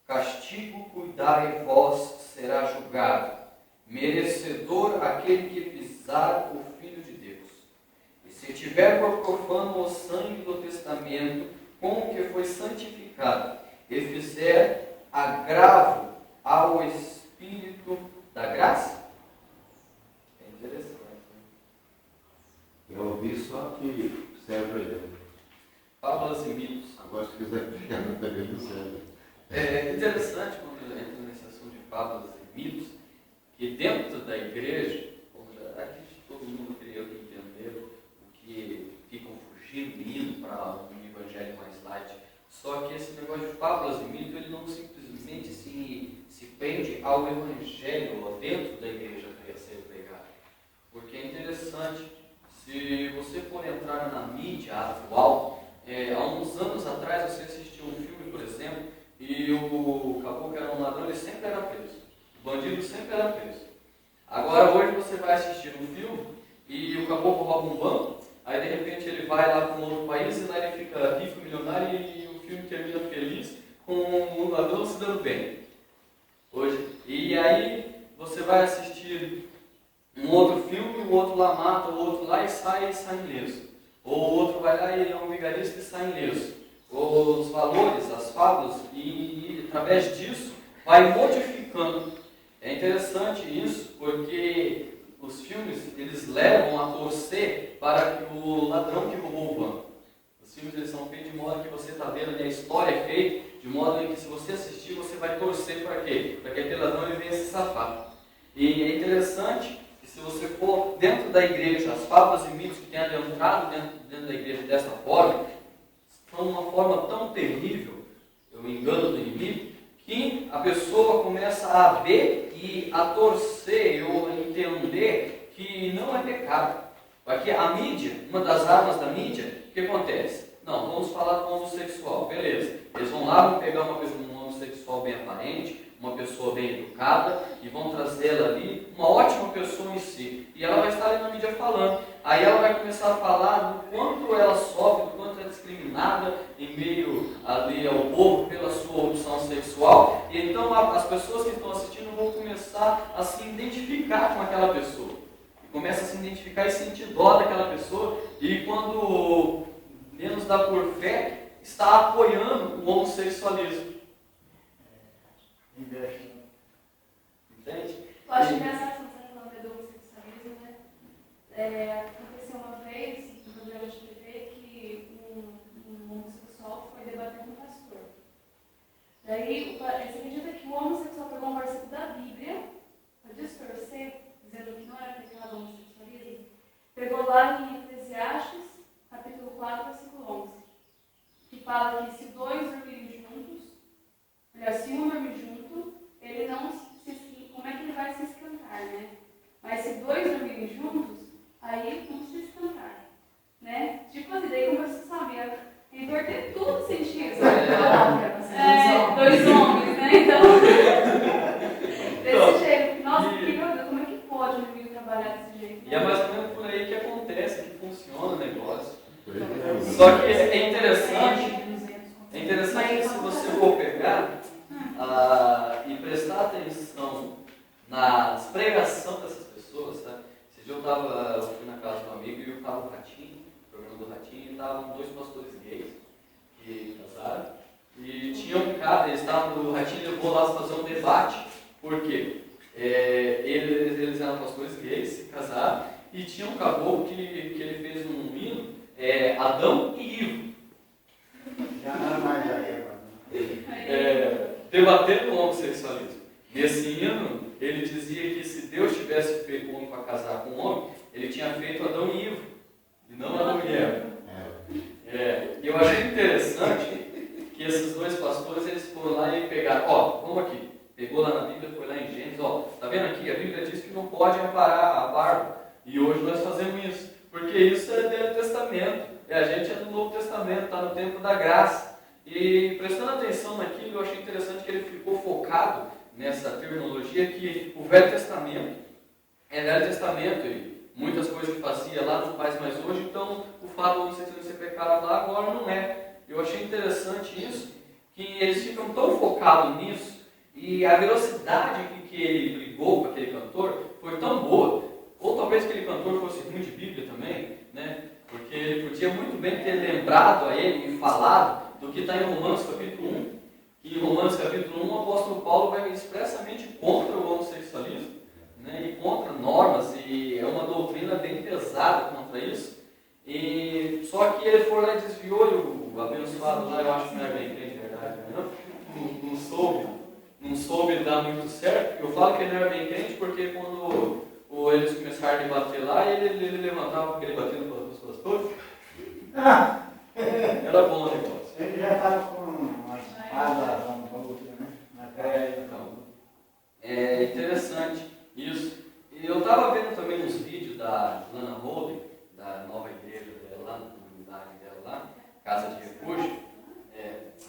castigo cuidai vós, será julgado, merecedor aquele que pisar o Filho de Deus. E se tiver por profano o sangue do testamento, com o que foi santificado, e fizer agravo ao Espírito da graça? É interessante, né? Eu ouvi só que serve para ele. Fábulas e mitos. Agora, se quiser pegar na TV, serve. É interessante quando entra nesse assunto de fábulas e mitos, que dentro da igreja, como já acredito que todo mundo queria entender o que ficam fugindo e indo para um evangelho mais light. Só que esse negócio de fábulas e mitos, ele não simplesmente se prende ao evangelho, ou dentro da igreja para ser pregado. Porque é interessante, se você for entrar na mídia atual, há uns anos atrás você assistiu um filme, por exemplo, e o caboclo era um ladrão, ele sempre era preso. O bandido sempre era preso. Agora hoje você vai assistir um filme e o caboclo rouba um banco, aí de repente ele vai lá para um outro país e lá ele fica rico, milionário e o filme termina feliz com um ladrão se dando bem. Hoje. E aí você vai assistir um outro filme, o outro lá mata, o outro lá e sai ileso. Ou o outro vai lá e é um vigarista e sai ileso. Os valores, as fábulas, e através disso vai modificando. É interessante isso, porque os filmes, eles levam a torcer para que o ladrão que roubou o banco. Os filmes, eles são feitos de modo que você está vendo ali, a história é feita de modo em que se você assistir, você vai torcer para quê? Para que aquele ladrão ele venha se safar. E é interessante que se você for dentro da igreja, as fábulas e mitos que têm adentrado dentro da igreja dessa forma, são uma forma tão terrível, o engano do inimigo, que a pessoa começa a ver e a torcer ou a entender que não é pecado. Porque a mídia, uma das armas da mídia, o que acontece? Não, vamos falar do homossexual, beleza. Eles vão lá, vão pegar um homossexual bem aparente, uma pessoa bem educada, e vão trazê-la ali, uma ótima pessoa em si. E ela vai estar ali na mídia falando. Aí ela vai começar a falar do quanto ela sofre, do quanto é discriminada em meio ali ao povo pela sua opção sexual. E então as pessoas que estão assistindo vão começar a se identificar com aquela pessoa. E começa a se identificar e sentir dó daquela pessoa. E quando menos dá por fé, está apoiando o homossexualismo. Inveja. Entende? Eu acho engraçado que você está falando do homossexualismo, né? Aconteceu uma vez, no programa de TV, que um homossexual foi debater com um pastor. Daí, você acredita que o homossexual pegou um versículo da Bíblia para distorcer, dizendo que não era pecado o homossexualismo? Pegou lá em Eclesiastes, capítulo 4, versículo 11, que fala que se dois dormirem juntos, se um dormir junto, ele não como é que ele vai se escantar, né? Mas se dois dormirem juntos, aí vão se escantar, né? Tipo assim, daí começa a saber, inverter tudo o sentido, sabe? Dois homens, né? Então, desse jeito. Nossa, como é que pode o inimigo trabalhar desse jeito? E é mais ou menos por aí que acontece, que funciona o negócio. Só que é interessante que se você for pegar e prestar atenção na pregação dessas pessoas, sabe? Esse dia eu fui na casa de um amigo e eu estava no Ratinho, no programa do Ratinho, e estavam dois pastores gays que casaram. E tinha um cara, eles estavam no Ratinho, levou lá fazer um debate. Por quê? Eles eram pastores gays, se casaram, e tinha um caboclo que ele fez um hino, Adão e Ivo. Já não é mais a Eva. Debatendo o homossexualismo. Nesse hino, ele dizia que se Deus tivesse feito o homem para casar com o homem, ele tinha feito Adão e Ivo, e não Adão e Eva. E eu achei interessante que esses dois pastores, eles foram lá e pegaram, vamos aqui, pegou lá na Bíblia, foi lá em Gênesis, tá vendo aqui? A Bíblia diz que não pode aparar a barba, e hoje nós fazemos isso, porque isso é Velho Testamento, e a gente é do Novo Testamento, está no tempo da graça. E prestando atenção naquilo, eu achei interessante que ele ficou focado nessa terminologia que o Velho Testamento é Velho Testamento e muitas coisas que fazia lá não faz mais hoje, então o fato de você ser pecado lá agora não é. Eu achei interessante isso, que eles ficam tão focados nisso e a velocidade que ele brigou com aquele cantor foi tão boa, ou talvez aquele cantor fosse ruim de Bíblia também, né? Porque ele podia muito bem ter lembrado a ele e falado do que está em Romanos capítulo 1, que em Romanos capítulo 1 o apóstolo Paulo vai expressamente contra o homossexualismo, né, e contra normas, e é uma doutrina bem pesada contra isso, e só que ele foi lá e desviou, e o abençoado lá, eu acho que não é bem crente, verdade, não soube dar muito certo. Eu falo que ele não era bem crente porque quando eles começaram a debater lá, ele levantava aquele batendo para as pessoas todas. Era bom o negócio. Ele já estava com uma espada lá no outro, né? Na cara. Então, é interessante isso. E eu estava vendo também uns vídeos da Lana Holden, da nova igreja dela lá, na comunidade dela lá, Casa de Refúgio,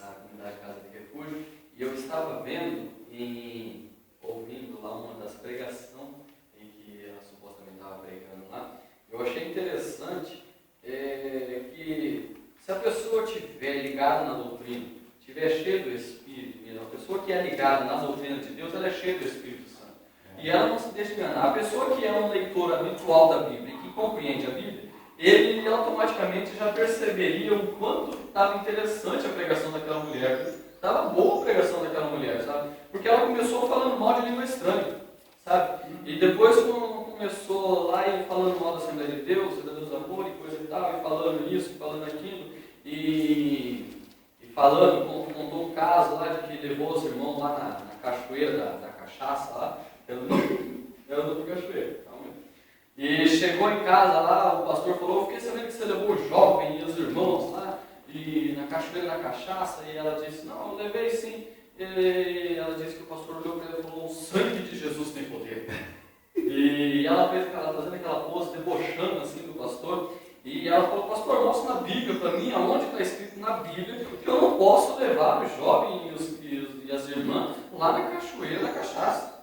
a comunidade Casa de Refúgio, e eu estava vendo e ouvindo lá uma das pregações em que ela supostamente estava pregando lá. Eu achei interessante que se a pessoa estiver ligada na doutrina, estiver cheia do Espírito, a pessoa que é ligada na doutrina de Deus, ela é cheia do Espírito Santo. E ela não se deixa enganar. A pessoa que é um leitor habitual da Bíblia e que compreende a Bíblia, ele automaticamente já perceberia o quanto estava interessante a pregação daquela mulher. Estava boa a pregação daquela mulher, sabe? Porque ela começou falando mal de língua estranha, sabe? E depois começou lá e falando mal da Assembleia de Deus, da Deus Amor e coisa e tal, e falando isso, falando aquilo, e falando, contou um caso lá de que levou os irmãos lá na cachoeira da cachaça lá, era do cachoeira, calma aí. E chegou em casa lá, o pastor falou, eu fiquei sabendo que você levou o jovem e os irmãos lá, e na cachoeira da cachaça, e ela disse, não, eu levei sim. E ela disse que o pastor olhou para ela e falou, o sangue de Jesus tem poder. E ela fazendo aquela pose, debochando assim do pastor, e ela falou, pastor, mostra na Bíblia para mim, aonde está escrito na Bíblia, que eu não posso levar o jovem e as irmãs lá na cachoeira da cachaça.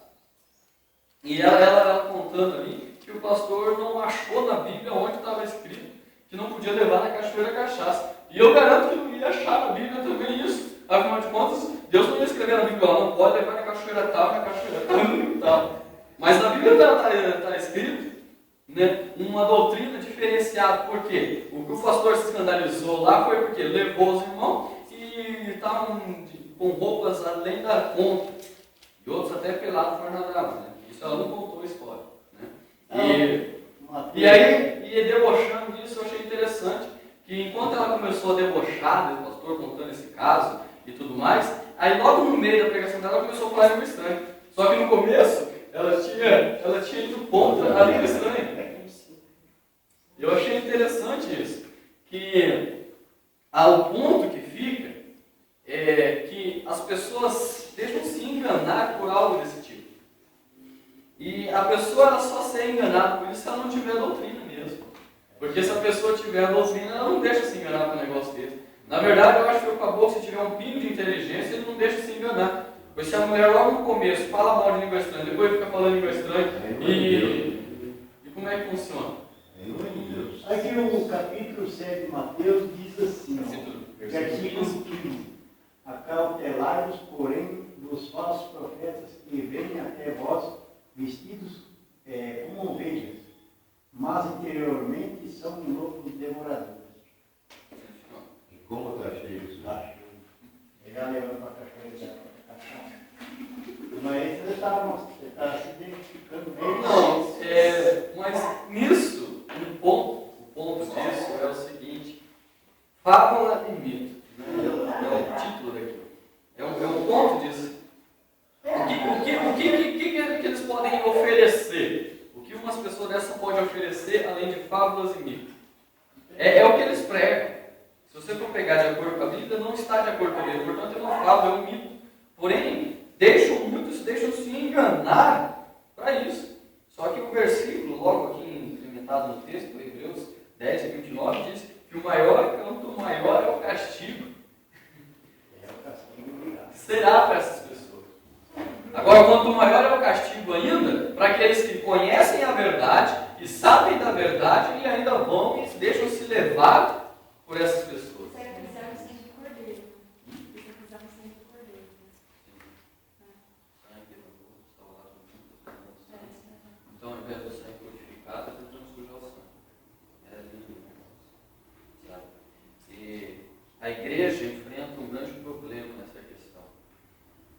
E ela contando ali que o pastor não achou na Bíblia onde estava escrito que não podia levar na cachoeira da cachaça. E eu garanto que não ia achar na Bíblia também isso. Afinal de contas, Deus não ia escrever na Bíblia, não pode levar na cachoeira tal, na cachoeira tal. Mas na Bíblia está escrito, né, uma doutrina diferenciada. Por quê? O que o pastor se escandalizou lá foi porque levou os irmãos e estavam com roupas além da conta. E outros até pelados foram nadar, né? Isso ela não contou a história. Né? E aí, debochando disso, eu achei interessante que enquanto ela começou a debochar do pastor contando esse caso e tudo mais, aí logo no meio da pregação dela ela começou a falar língua estranha. Só que no começo ela tinha ido contra a língua estranha. Eu achei interessante isso, que ao ponto que fica é que as pessoas deixam se enganar por algo desse tipo. E a pessoa ela só ser enganada por isso se ela não tiver doutrina mesmo. Porque se a pessoa tiver a doutrina, ela não deixa se enganar com um negócio desse. Na verdade, eu acho que o caboclo, se tiver um pingo de inteligência, ele não deixa se enganar. Pois se a mulher logo no começo fala mal de língua estranha, depois fica falando língua estranha, e como é que funciona? Aqui o capítulo 7 de Mateus diz assim, versículo 15: acautelai-vos, porém, dos falsos profetas que vêm até vós vestidos como ovelhas, mas interiormente são lobos devoradores. E como está cheio isso? Está cheio. Ele já levou para a cachoeira da cachaça. Mas você está se identificando bem. Não, mas nisso Fábula e mito. É o título daquilo. É um ponto disso. O que eles podem oferecer? O que umas pessoas dessas podem oferecer além de fábulas e mitos? É o que eles pregam. Se você for pegar de acordo com a Bíblia, não está de acordo com a Bíblia. Portanto, é uma fábula, é um mito. Porém, muitos deixam se enganar para isso. Só que o versículo, logo aqui implementado no texto, Hebreus 10 e 29, diz que quanto maior é o castigo, será para essas pessoas. Agora, quanto maior é o castigo ainda, para aqueles que conhecem a verdade e sabem da verdade e ainda vão e deixam se levar por essas pessoas. Então, ao invés do sangue purificado, eles não sujam o sangue. Era lindo, sabe? E a igreja enfrenta um grande problema nessa questão.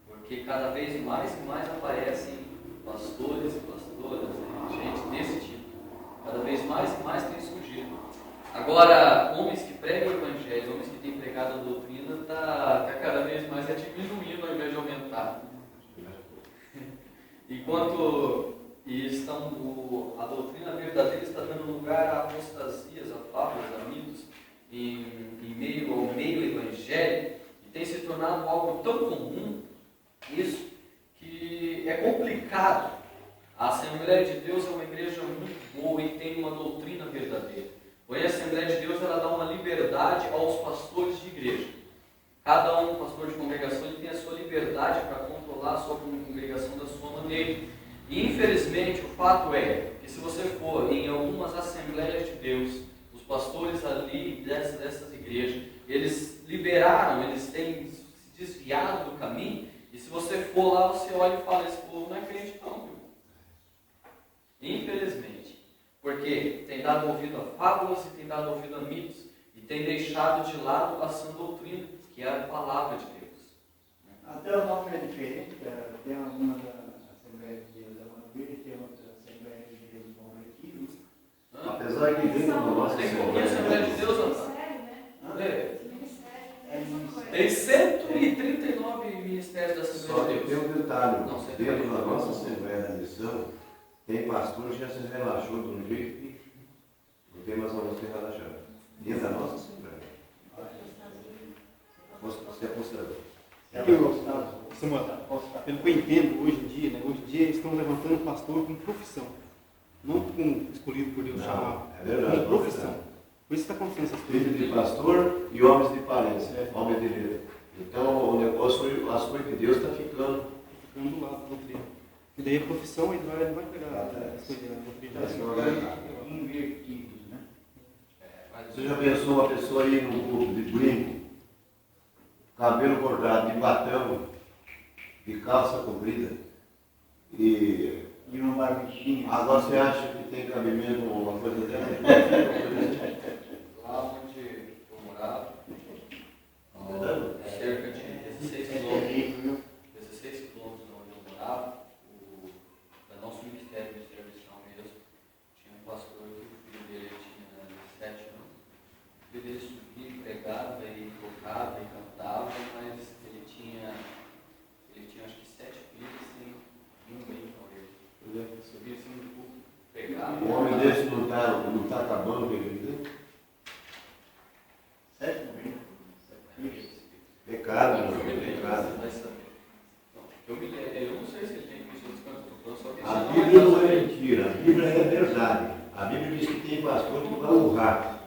Porque cada vez mais e mais aparecem pastores e pastoras, gente desse tipo. Cada vez mais e mais tem surgido. Agora, homens que pregam o evangelho, homens que têm pregado a doutrina, está cada vez mais diminuindo ao invés de aumentar. A doutrina verdadeira está dando lugar a apostasias, a fábulas, a mitos, em meio ao meio evangélico, e tem se tornado algo tão comum, isso, que é complicado. A Assembleia de Deus é uma igreja muito boa e tem uma doutrina verdadeira. Porém, a Assembleia de Deus ela dá uma liberdade aos pastores de igreja. Cada pastor de congregação, ele tem a sua liberdade para controlar a sua congregação da sua maneira. E, infelizmente, o fato é que se você for em algumas Assembleias de Deus, os pastores ali dessas igrejas, eles liberaram, eles têm se desviado do caminho, e se você for lá, você olha e fala, esse povo não é crente não, viu? Infelizmente. Porque tem dado ouvido a fábulas e tem dado ouvido a mitos, e tem deixado de lado a sã doutrina, que é a palavra de Deus. Até o nome é diferente, tem algumas Assembleias de Deus da Mangueira, tem outras Assembleias de Deus do Bom Retiro. Apesar que dentro da nossa Tem pouquinho Assembleia de Deus, Antônio? Tem 139 ministérios da Só Assembleia que de tem Deus. um detalhe, Não, você dentro tem. da nossa Assembleia da Missão, tem pastor que já se relaxou de um jeito que não tem mais onde se relaxar. Dentro da nossa Assembleia. Você é apostador. Pelo que eu entendo, hoje em dia eles estão levantando o pastor como profissão. Não como escolhido por Deus chamar. É verdade. Como profissão. Por isso está acontecendo essas coisas. Filhos de pastor e homens de parência, homens de Deus. Então o negócio, as coisas de Deus está ficando. Ficando do lado da doutrina. E daí a profissão ele vai pegar as coisas da doutrina. Invertidos, né? Você já pensou uma pessoa aí num culto de brinco, cabelo bordado, de batão, de calça comprida, e uma barbichinha. agora você acha que tem cabimento uma coisa dessa? Lá onde eu morava, cerca de 16 quilômetros. 16 quilômetros de onde eu morava, da nosso ministério de serviço mesmo, tinha um pastor que o filho dele tinha 7 anos. O filho dele subia, pregava e tocava e cantava, mas ele tinha acho que 7 filhos e ninguém com ele. Ele subia assim no culto, pregava. Um homem desse não está acabando com ele? 7 filhos. Pecado, Eu me lembro, pecado. vai saber. Eu não sei se ele tem visto outros cantos, só que A Bíblia não é mentira, a Bíblia é verdade. A Bíblia diz que tem pastor que vai honrar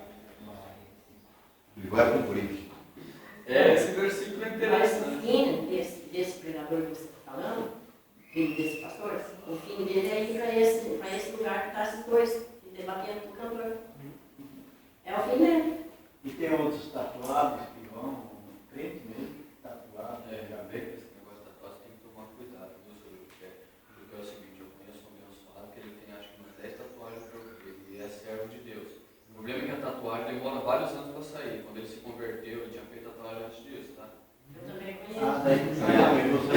e vai cumprir. esse versículo é Mas o interessante. fim desse pregador que você está falando, filho desse pastor, o fim dele é ir para esse lugar que está esses dois, debatendo com o cantor. É o fim dele. E tem outros tatuados que vão, crente mesmo, tatuado. Já vê que esse negócio da tatuagem tem que tomar cuidado, viu, senhor? Porque é o seguinte, eu conheço um abençoado que ele tem acho que umas 10 tatuagens para ele, e é servo de Deus. O problema é que a tatuagem demora vários anos para sair. Quando ele se converteu, ele tinha feito tatuagem antes disso, tá? Eu também Daí conheço.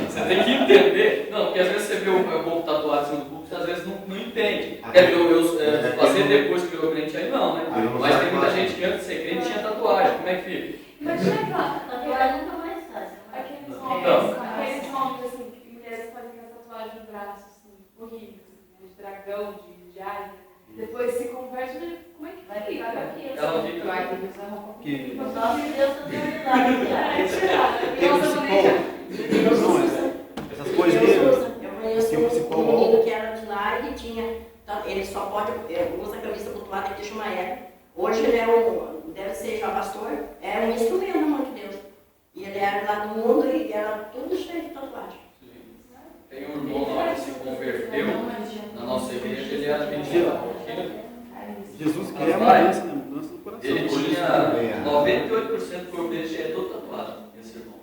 Você tem que entender. Não, porque às vezes você vê o povo tatuado assim no público, às vezes não entende depende. Eu passei depois que virou crente aí não, né? Mas tem muita gente que antes de ser crente tinha tatuagem. Como é que fica? Imagina Na verdade, nunca mais faz. aqueles Então. homens assim, que mulheres fazem aquela tatuagem no braço, assim, horrível, assim, né, de dragão, de águia. Depois se converte, né? Como é que Vai fica? ficar aqui. Ela fica. Que Nossa, Deus, eu tenho verdade. tem um psicólogo. Não, essas coisas dele. Eu conheço Tem um um psicólogo. menino que era de lá e tinha. Ele só pode. Usa camisa cultuada que chama ela. Hoje ele deve ser já pastor, é um instrumento na mão de Deus. E ele era lá no mundo e era tudo cheio de tatuagem. Tem um irmão lá que se converteu na nossa igreja, ele era pentecostal. Jesus quer a mudança, né? Mudança do coração. Ele tinha 98% do corpo dele é todo tatuado, esse irmão.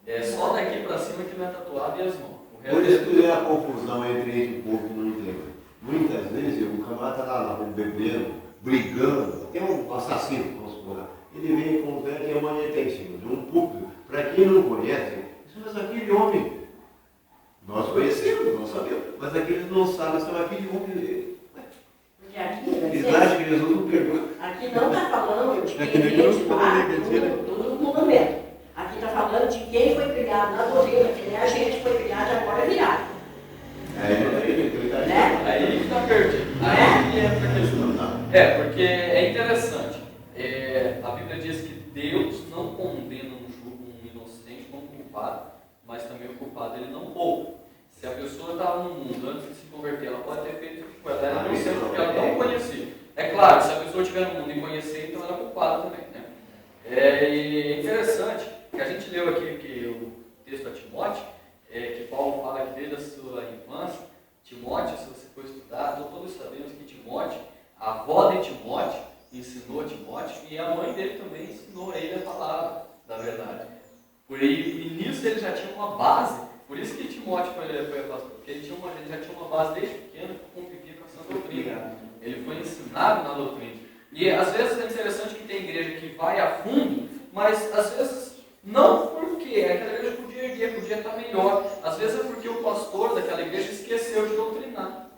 É só daqui pra cima que não é tatuado e as mãos. O Por resto isso que é a confusão entre o povo que não entende. Muitas vezes o camarada está lá bebendo, brigando, tem um assassino, vamos supor lá. Ele vem com o velho que é uma detenção de um público. Para quem não conhece, mas aquele homem, nós conhecemos, nós sabemos, mas aqueles não sabem, são aquele homem. Porque aqui, Eles acham que Jesus não perdoa. aqui não está falando de É que quem nem veio eu de falei, lá, mentira. tudo no monumento. Aqui está falando de quem foi criado na doutrina, que nem a gente foi criado e agora é virado. aí que está perdido. Aí entra a questão. Porque é interessante. A Bíblia diz que Deus não condena um inocente como culpado, mas também o culpado ele não poupa. Se a pessoa estava no mundo antes de se converter, ela pode ter feito o que ela era inocente porque ela não conhecia. É claro, se a pessoa estiver no mundo e conhecer, então ela é culpada também. Né? É interessante que a gente leu aqui que o texto a Timóteo, que Paulo fala que desde a sua infância, Timóteo, se você for estudar, todos sabemos que Timóteo, a avó de Timóteo, ensinou Timóteo e a mãe dele também ensinou a ele a palavra da verdade. E nisso ele já tinha uma base, por isso que Timóteo foi pastor, porque ele já tinha uma base desde pequeno que convivia com essa doutrina. Ele foi ensinado na doutrina. E às vezes é interessante que tem igreja que vai a fundo, mas às vezes não porque aquela igreja podia erguer, podia estar melhor. Às vezes é porque o pastor daquela igreja esqueceu de doutrinar.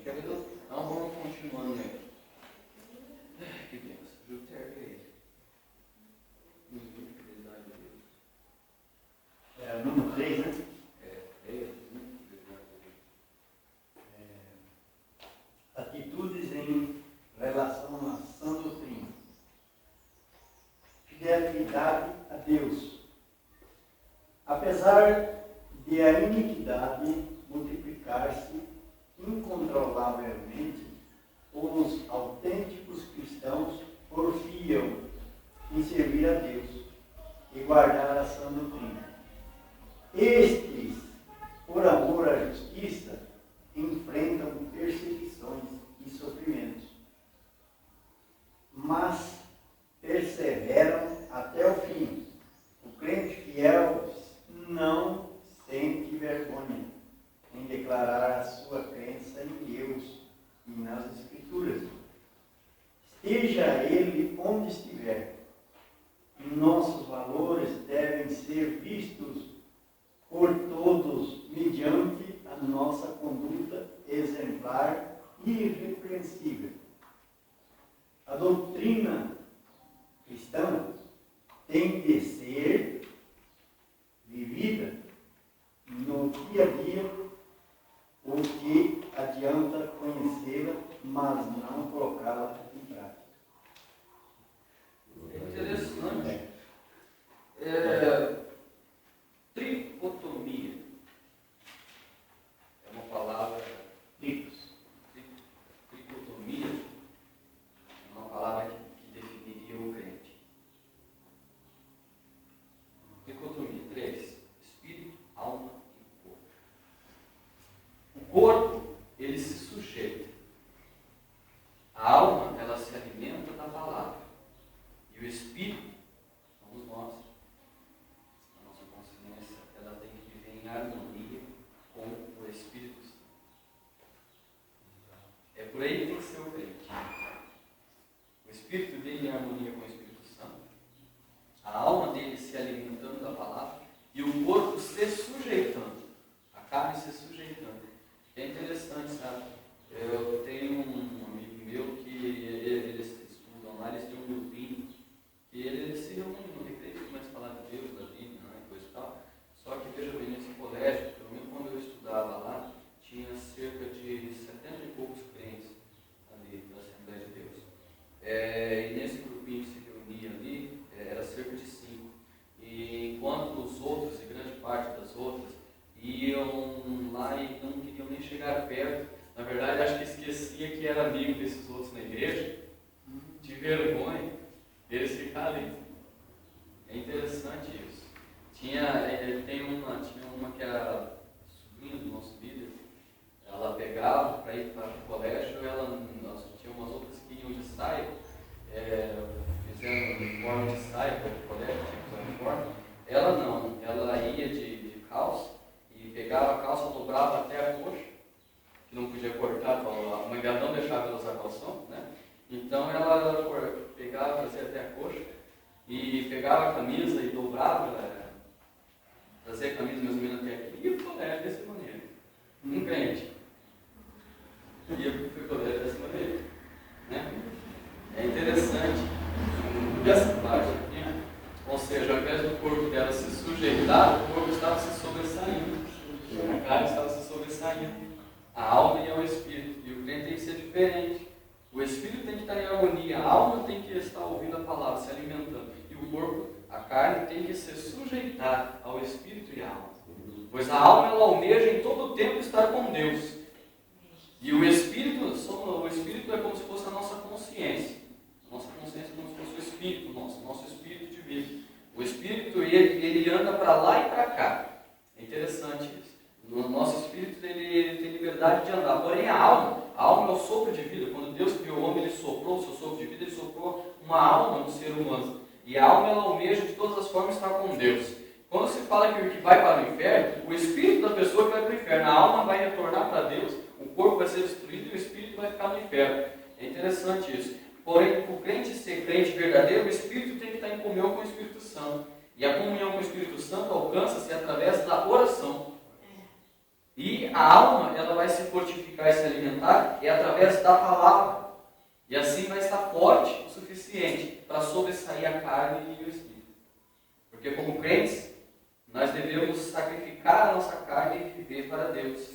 Então vamos continuando aí. Que benção. Júpiter é ele. Número 3, né? Atitudes em relação à sã doutrina. Fidelidade a Deus. Apesar de a iniquidade multiplicar-se incontrolavelmente, os autênticos cristãos porfiam em servir a Deus e guardar a sã doutrina. Estes, por amor à justiça, enfrentam perseguições e sofrimentos, mas perseveram até o fim. O crente fiel não sente vergonha em declarar a sua crença em Deus e nas Escrituras. Esteja ele onde estiver, nossos valores devem ser vistos por todos mediante a nossa conduta exemplar e irrepreensível. A doutrina cristã tem de ser vivida no dia a dia, o que adianta conhecê-la, mas não colocá-la em prática. É interessante. Tricotomia. É uma palavra. Tricotomia é uma palavra que definiria o crente. Tricotomia. 3. Espírito, alma e corpo. O corpo, ele se sujeita. A alma, ela se alimenta da palavra. E o espírito, somos nós. A nossa consciência, ela tem que viver em harmonia com o Espírito Santo. É por aí que tem que ser o crente. O espírito dele em harmonia com o Espírito Santo. A alma dele se alimentando da palavra. E o corpo se sujeitando a carne se sujeitando. É interessante, sabe? Eu tenho um amigo meu que eles estudam lá, eles têm um grupinho, e eles se reúnem no recreio, começam a falar de Deus, da Bíblia, né, coisa e tal. Só que, veja bem, nesse colégio, pelo menos quando eu estudava lá, tinha cerca de 70 e poucos crentes ali da Assembleia de Deus. E nesse grupinho que se reunia ali, era cerca de 5. E enquanto os outros, e grande parte das outras, iam lá e não queriam nem chegar perto, na verdade acho que esquecia que era amigo desses outros na igreja, de vergonha, eles ficaram ali. É interessante isso. Tinha uma que era sobrinha do nosso líder, ela pegava para ir para o colégio, nós tinha umas outras que iam de saia, fizeram uniforme de saia para o colégio, tinha que usar uniforme. Ela não, ela ia de calça e pegava a calça, dobrava até a coxa, que não podia cortar, a mãe dela não deixava ela usar calção, né? Então ela pegava, fazia até a coxa e pegava a camisa e dobrava, trazia a camisa mais ou menos até aqui e ia para o colégio dessa maneira. Um crente. Ia para o colégio dessa maneira. Né? É interessante essa parte aqui. Ou seja, ao invés do corpo dela se sujeitar, o corpo estava se sobressaindo. A carne estava se sobressaindo. A alma e o espírito. E o crente tem que ser diferente. O espírito tem que estar em harmonia. A alma tem que estar ouvindo a palavra, se alimentando. E o corpo, a carne, tem que se sujeitar ao espírito e à alma. Pois a alma, ela almeja em todo o tempo estar com Deus. E o espírito é como se fosse a nossa consciência. A nossa consciência é como se fosse o espírito nosso espírito de vida. O espírito, ele anda para lá e para cá. É interessante isso. O nosso espírito ele tem liberdade de andar. Porém, a alma é o sopro de vida. Quando Deus criou o homem, ele soprou o seu sopro de vida, ele soprou uma alma no ser humano. E a alma, ela almeja de todas as formas estar com Deus. Quando se fala que o que vai para o inferno, o espírito da pessoa que vai para o inferno, a alma vai retornar para Deus, o corpo vai ser destruído e o espírito vai ficar no inferno. É interessante isso. Porém, o crente ser crente verdadeiro, o espírito tem que estar em comunhão com o Espírito Santo. E a comunhão com o Espírito Santo alcança-se através da oração. E a alma, ela vai se fortificar e se alimentar através da palavra. E assim vai estar forte o suficiente para sobressair a carne e o espírito. Porque como crentes, nós devemos sacrificar a nossa carne e viver para Deus.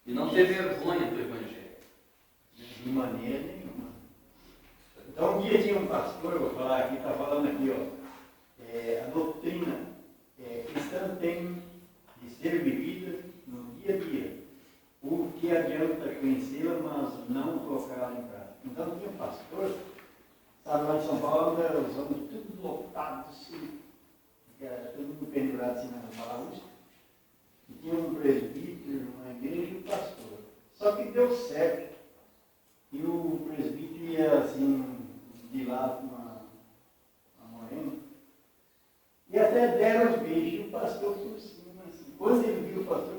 E não ter vergonha do Evangelho. De maneira nenhuma. Então um dia tinha um pastor, eu vou falar aqui, está falando aqui, a doutrina cristã tem de ser vivida no dia a dia. O que adianta conhecê-la, mas não colocá-la em prática. Então tinha um pastor, sabe, lá em São Paulo, os homens tudo lotados, assim, todo mundo pendurado assim na palavra. E tinha um presbítero, uma igreja e um pastor. Só que deu certo. E o presbítero ia assim, de lado com uma morena. E até deram os beijos. E o pastor por cima, assim. Quando ele viu o pastor,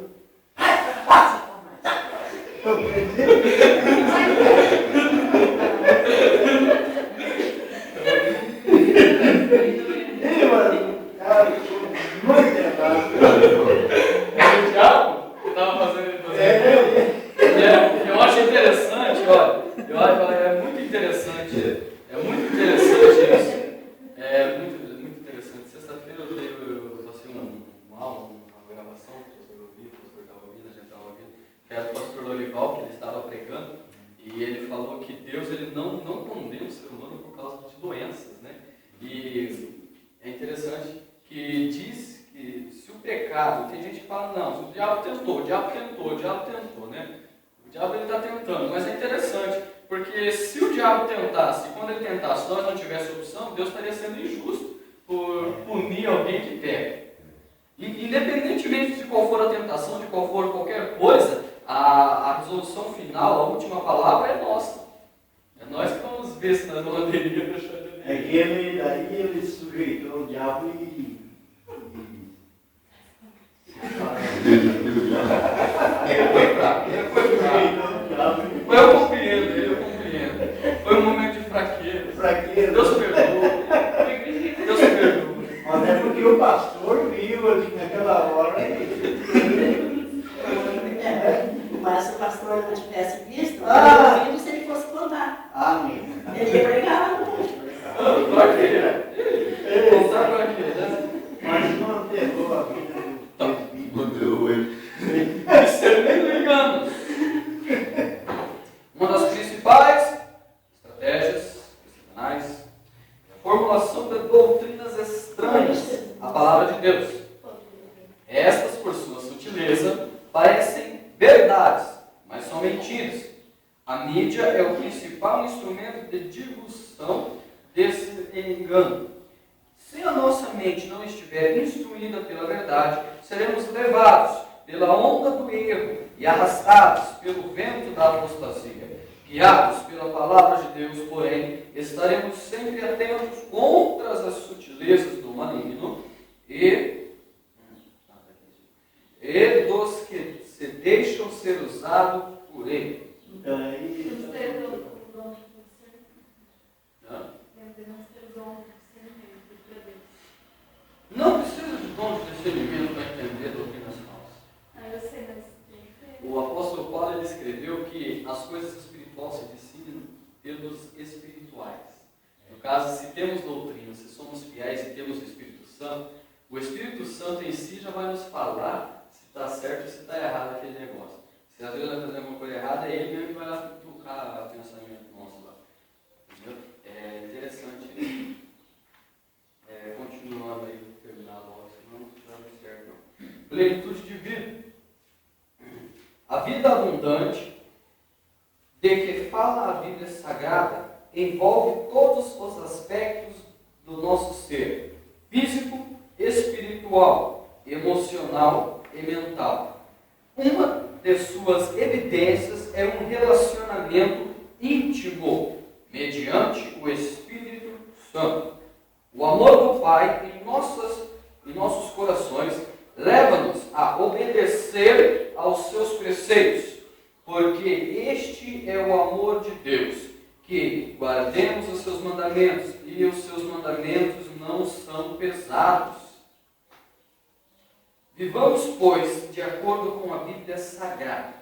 O diabo estava fazendo eu acho interessante, olha. É muito interessante isso. É muito interessante. Sexta-feira eu passei uma aula, uma gravação, o professor estava ouvindo, a gente estava ouvindo, que era o pastor Lorival, que ele estava pregando, e ele falou que Deus ele não condena o ser humano por causa de doenças, né? E é interessante que diz que se o pecado, tem gente que fala, não, se o diabo tentou, né? O diabo ele está tentando, mas é interessante, porque se o diabo tentasse, quando ele tentasse, nós não tivéssemos opção, Deus estaria sendo injusto por punir alguém que peca. Independentemente de qual for a tentação, de qual for qualquer coisa, a resolução final, a última palavra é nossa. É nós que vamos ver se nós não poderíamos deixar de ver. É que daí ele sujeitou o diabo Eu compreendo. Foi um momento de fraqueza. Deus perdoa. Mas é porque o pastor viu ali naquela hora e mídia é o principal instrumento de divulgação desse engano. Se a nossa mente não estiver instruída pela verdade, seremos levados pela onda do erro e arrastados pelo vento da apostasia. Guiados pela palavra de Deus, porém, estaremos sempre atentos contra as sutilezas do maligno e dos que se deixam ser usados por ele. Então, aí, Vamos ter o dom de discernimento. Não? Devemos ter o dom de discernimento para Deus. Não precisa de dom de discernimento para entender doutrinas falsas. Ah, eu sei, mas tem que ter. O apóstolo Paulo ele escreveu que as coisas espirituais se decidem pelos espirituais. No caso, se temos doutrina, se somos fiéis e temos o Espírito Santo, o Espírito Santo em si já vai nos falar se está certo ou se está errado aquele negócio. Se às vezes vai fazer alguma coisa errada, é ele mesmo que vai lá tocar o pensamento nosso lá. Entendeu? É interessante isso. Continuando aí, vou terminar logo, senão não vai dar certo não. Plenitude de vida. A vida abundante de que fala a Bíblia Sagrada envolve todos os aspectos do nosso ser, físico, espiritual, emocional e mental. Uma de suas evidências é um relacionamento íntimo mediante o Espírito Santo. O amor do Pai em nossos corações leva-nos a obedecer aos seus preceitos, porque este é o amor de Deus, que guardemos os seus mandamentos, e os seus mandamentos não são pesados. Vivamos, pois, de acordo com a Bíblia Sagrada,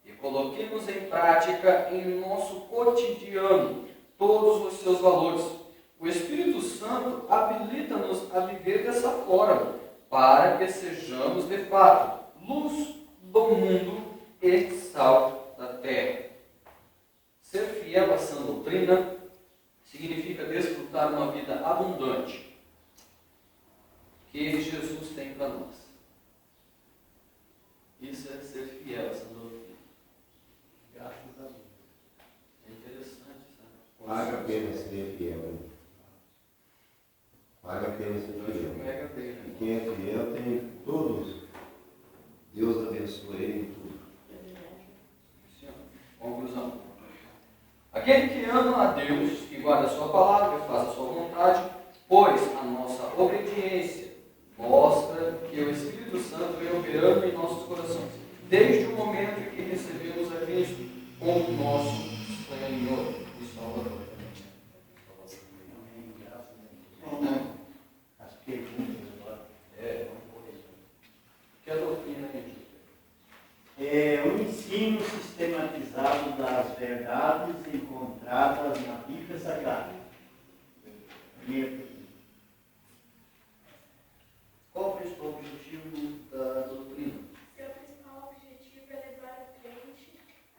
e coloquemos em prática em nosso cotidiano todos os seus valores. O Espírito Santo habilita-nos a viver dessa forma, para que sejamos, de fato, luz do mundo e sal da terra. Ser fiel à sã doutrina significa desfrutar uma vida abundante que Jesus tem para nós. Isso é ser fiel à sã doutrina. graças a Deus. É interessante, sabe? Paga a pena ser fiel. Né? Paga a pena ser fiel. Pega bem, né? Quem é fiel tem todos. Deus abençoe ele em tudo. Conclusão. Aquele que ama a Deus, que guarda a sua palavra, que faz a sua vontade, pois a nossa obediência mostra que o Espírito Santo vem operando em nossos corações, desde o momento em que recebemos a Cristo como nosso Senhor e Salvador. Amém, graças a Deus. As perguntas agora. Que a doutrina é dita. O ensino sistematizado das verdades encontradas na Bíblia Sagrada. Primeira pergunta. Qual o principal objetivo da doutrina? Seu principal objetivo é levar a crente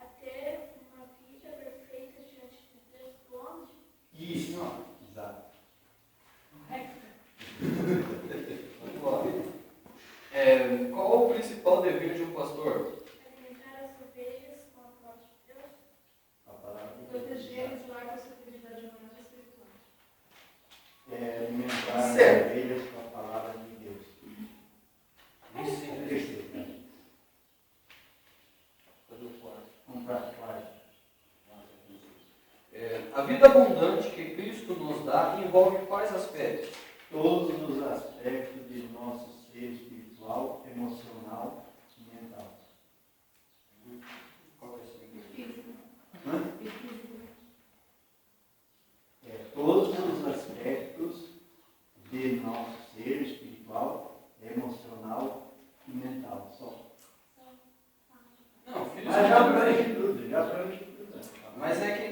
a ter uma vida perfeita diante de Deus do homem. Isso, exato. Vamos lá. Qual o principal dever de um pastor? Alimentar as ovelhas com a palavra de Deus. A palavra de Deus. Proteger e zoar a sua fidelidade moral e espiritual. Alimentar as Certo. ovelhas com a palavra de Deus. Sim, Terceiro, né? Vamos para a quarta. A vida abundante que Cristo nos dá envolve quais aspectos? Todos os aspectos de nosso ser espiritual, emocional e mental. Qual é o seguinte? Hã? Todos os aspectos de nosso ser espiritual, emocional e mental. Só. Não, filhos Mas já abrange tudo, já abrange tudo. Mas é que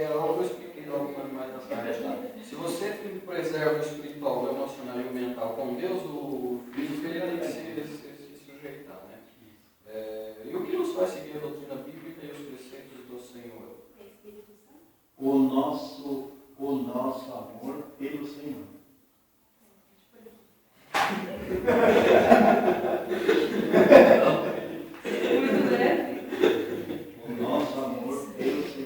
eu expliquei logo mais na parte lá. Se você preserva o espiritual, o emocional e o mental com Deus, o filho dele tem que se sujeitar, né? E o que nos faz seguir a doutrina bíblica e os preceitos do Senhor? O nosso amor pelo Senhor. Muito leve. O nosso amor pelo Senhor.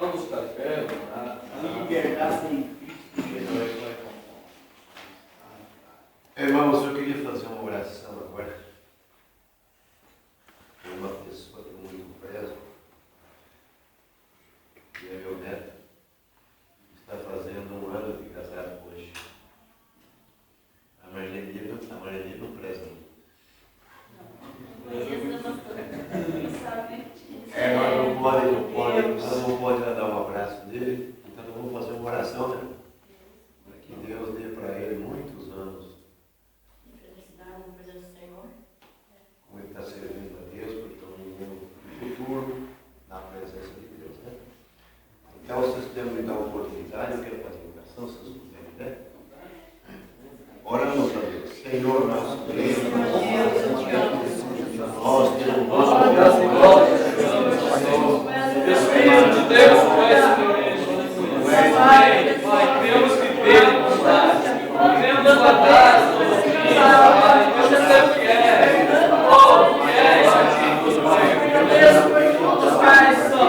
Vamos ficar de pé, vamos orar. A liberdade em Cristo Jesus. Irmãos, eu queria fazer uma oração agora. Tem uma pessoa que eu muito prezo, que é meu neto, que está fazendo 1 ano de casado hoje. A Marlene não preza muito. Nós não pode dar um abraço dele, então nós vamos fazer uma oração, né? Para que Deus dê para ele muitos anos. Felicidade no presente do Senhor. Como ele está servindo a Deus, porque é um menino futuro na presença de Deus, né? Então, se vocês puderem me dar uma oportunidade, eu quero fazer uma oração, se vocês puderem, né? Oramos a Deus. Senhor, nosso Deus, nós temos Espírito de Deus, Pai, temos que ter vontade, temos vontade, Deus até quer, quer isso aqui, Pai, mesmo que os pais são,